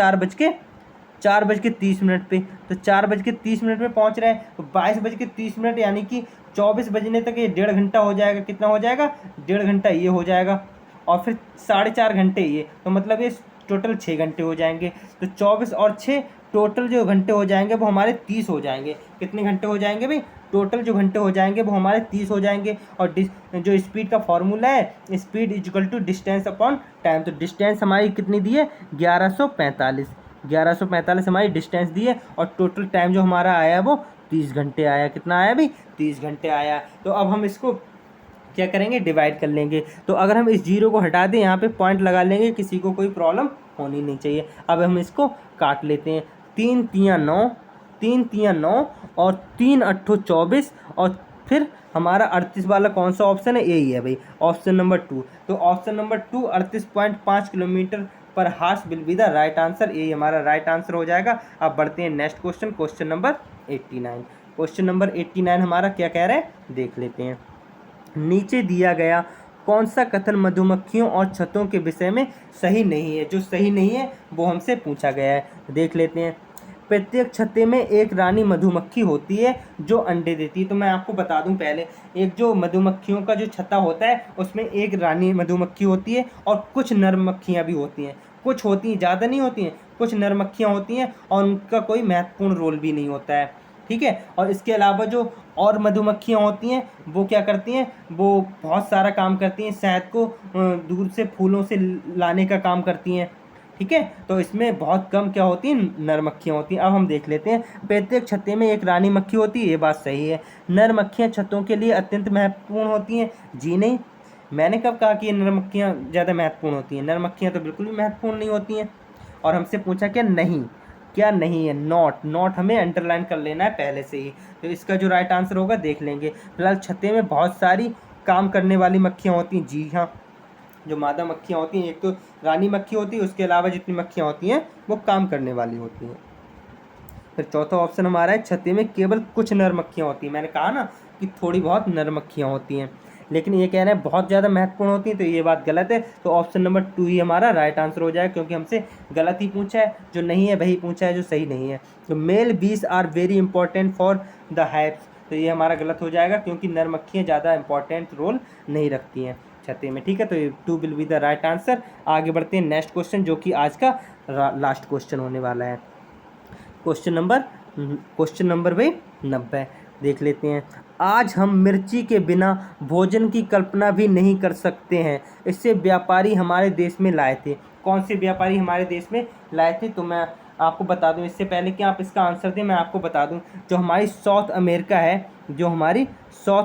4:30 पे, तो 4:30 पे पहुँच रहा है, तो 22:30 यानी कि 24 बजने तक ये 1.5 घंटा हो जाएगा। कितना हो जाएगा? 1.5 घंटा ये हो जाएगा, और फिर 4.5 घंटे ये, तो मतलब ये टोटल 6 घंटे हो जाएंगे। तो 24 और 6 टोटल जो घंटे हो जाएंगे वो हमारे 30 हो जाएंगे। कितने घंटे हो जाएंगे भाई? टोटल जो घंटे हो जाएंगे वो हमारे 30 हो जाएंगे। और जो स्पीड का फॉर्मूला है, speed equal to distance upon time, तो डिस्टेंस हमारी कितनी दी है? 1145 हमारी डिस्टेंस दी है, और टोटल टाइम जो हमारा आया वो 30 घंटे आया। कितना आया भाई? 30 घंटे आया। तो अब हम इसको क्या करेंगे? डिवाइड कर लेंगे। तो अगर हम इस जीरो को हटा दें, यहाँ पे पॉइंट लगा लेंगे, किसी को कोई प्रॉब्लम होनी नहीं चाहिए। अब हम इसको काट लेते हैं। 3 तियाँ 9, 3 तियाँ 9, और 3 अट्ठो 24, और फिर हमारा 38 वाला कौन सा ऑप्शन है? यही है भाई, ऑप्शन नंबर 2। तो option number 2 38.5 kilometre per hours will be the right answer. यही हमारा राइट आंसर हो जाएगा। अब बढ़ते हैं next question, question number 89। Question number 89 हमारा क्या कह रहा है, देख लेते हैं। नीचे दिया गया कौन सा कथन मधुमक्खियों और छत्तों के विषय में सही नहीं है? जो सही नहीं है वो हमसे पूछा गया है, देख लेते हैं। प्रत्येक छत्ते में एक रानी मधुमक्खी होती है जो अंडे देती है। तो मैं आपको बता दूं पहले, एक जो मधुमक्खियों का जो छत्ता होता है उसमें एक रानी मधुमक्खी होती है, और कुछ नर मक्खियाँ भी होती हैं। कुछ होती हैं, ज़्यादा नहीं होती हैं, कुछ नर मक्खियाँ होती हैं, और उनका कोई महत्वपूर्ण रोल भी नहीं होता है, ठीक है। और इसके अलावा जो और मधुमक्खियाँ होती हैं वो क्या करती हैं? वो बहुत सारा काम करती हैं, शहद को दूर से फूलों से लाने का काम करती हैं, ठीक है। तो इसमें बहुत कम क्या होती हैं? नर मक्खियाँ होती हैं। अब हम देख लेते हैं। प्रत्येक छत्ते में एक रानी मक्खी होती है, ये बात सही है। नर मक्खियाँ छत्तों के लिए अत्यंत महत्वपूर्ण होती हैं, जी नहीं। मैंने कब कहा कि ये नर मक्खियाँ ज़्यादा महत्वपूर्ण होती हैं? नर मक्खियाँ तो बिल्कुल भी महत्वपूर्ण नहीं होती हैं। और हमसे पूछा क्या? नहीं, क्या नहीं है? नॉट हमें अंडरलाइन कर लेना है पहले से ही। तो इसका जो राइट आंसर होगा देख लेंगे। फिलहाल छत्ते में बहुत सारी काम करने वाली मक्खियाँ होती हैं, जी हाँ। जो मादा मक्खियाँ होती हैं, एक तो रानी मक्खी होती है, उसके अलावा जितनी मक्खियाँ होती हैं वो काम करने वाली होती हैं। फिर चौथा ऑप्शन हमारा है, छत्ते में केवल कुछ नर मक्खियाँ होती हैं। मैंने कहा ना कि थोड़ी बहुत नर मक्खियाँ होती हैं, लेकिन ये कह रहे हैं बहुत ज़्यादा महत्वपूर्ण होती हैं, तो ये बात गलत है। तो ऑप्शन नंबर 2 ही हमारा राइट आंसर हो जाएगा, क्योंकि हमसे गलत ही पूछा है, जो नहीं है वही पूछा है, जो सही नहीं है। तो male bees are very important for the hives, तो ये हमारा गलत हो जाएगा, क्योंकि नर मक्खियाँ ज़्यादा इंपॉर्टेंट रोल नहीं रखती हैं छत्ते में, ठीक है। तो ये 2 will be the right answer. आगे बढ़ते हैं नेक्स्ट क्वेश्चन, जो कि आज का लास्ट क्वेश्चन होने वाला है। क्वेश्चन नंबर भाई 90 देख लेते हैं। आज हम मिर्ची के बिना भोजन की कल्पना भी नहीं कर सकते हैं, इससे व्यापारी हमारे देश में लाए थे। कौन से व्यापारी हमारे देश में लाए थे? तो मैं आपको बता दूं, इससे पहले कि आप इसका आंसर दें मैं आपको बता दूं, जो हमारी साउथ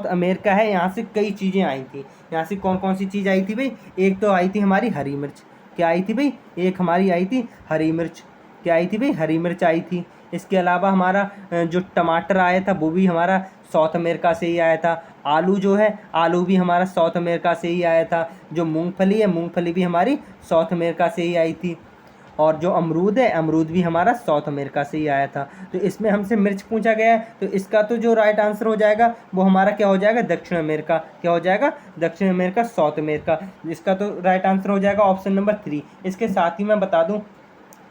अमेरिका है, यहाँ से कई चीज़ें आई थी। यहाँ से कौन कौन सी चीज़ आई थी भाई? एक तो आई थी हमारी हरी मिर्च। क्या आई थी भाई? एक हमारी आई थी हरी मिर्च। क्या आई थी भाई? हरी मिर्च आई थी। इसके अलावा हमारा जो टमाटर आया था वो भी हमारा साउथ अमेरिका से ही आया था। आलू जो है, आलू भी हमारा साउथ अमेरिका से ही आया था। जो मूंगफली है, मूंगफली भी हमारी साउथ अमेरिका से ही आई थी। और जो अमरूद है, अमरूद भी हमारा साउथ अमेरिका से ही आया था। तो इसमें हमसे मिर्च पूछा गया है, तो इसका तो जो राइट आंसर हो जाएगा वो हमारा क्या हो जाएगा? दक्षिण अमेरिका। क्या हो जाएगा? दक्षिण अमेरिका, साउथ अमेरिका। इसका तो राइट आंसर हो जाएगा ऑप्शन नंबर 3। इसके साथ ही मैं बता दूँ,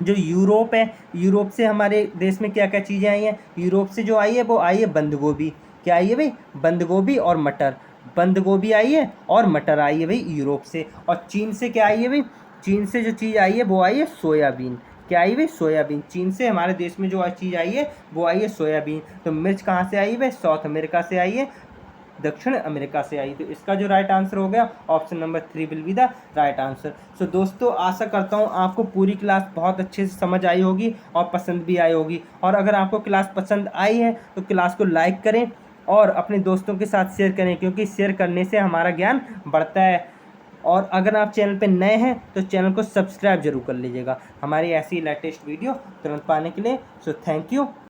जो यूरोप है, यूरोप से हमारे देश में क्या क्या चीज़ें आई हैं? यूरोप से जो आई है वो आई है बंद गोभी। क्या आई है भाई? बंद गोभी और मटर। बंद गोभी आई है और मटर आई है भाई यूरोप से। और चीन से क्या आई है भाई? चीन से जो चीज़ आई है वो आई है सोयाबीन। क्या आई भाई? सोयाबीन। चीन से हमारे देश में जो चीज़ आई है वो आई है सोयाबीन। तो मिर्च कहाँ से आई है भाई? साउथ अमेरिका से आई है, दक्षिण अमेरिका से आई। तो इसका जो राइट आंसर हो गया option number 3 will be the right answer. So दोस्तों, आशा करता हूँ आपको पूरी क्लास बहुत अच्छे से समझ आई होगी और पसंद भी आई होगी। और अगर आपको क्लास पसंद आई है तो क्लास को लाइक करें और अपने दोस्तों के साथ शेयर करें, क्योंकि शेयर करने से हमारा ज्ञान बढ़ता है। और अगर आप चैनल पर नए हैं तो चैनल को सब्सक्राइब जरूर कर लीजिएगा, हमारी ऐसी लेटेस्ट वीडियो तुरंत पाने के लिए। So thank you.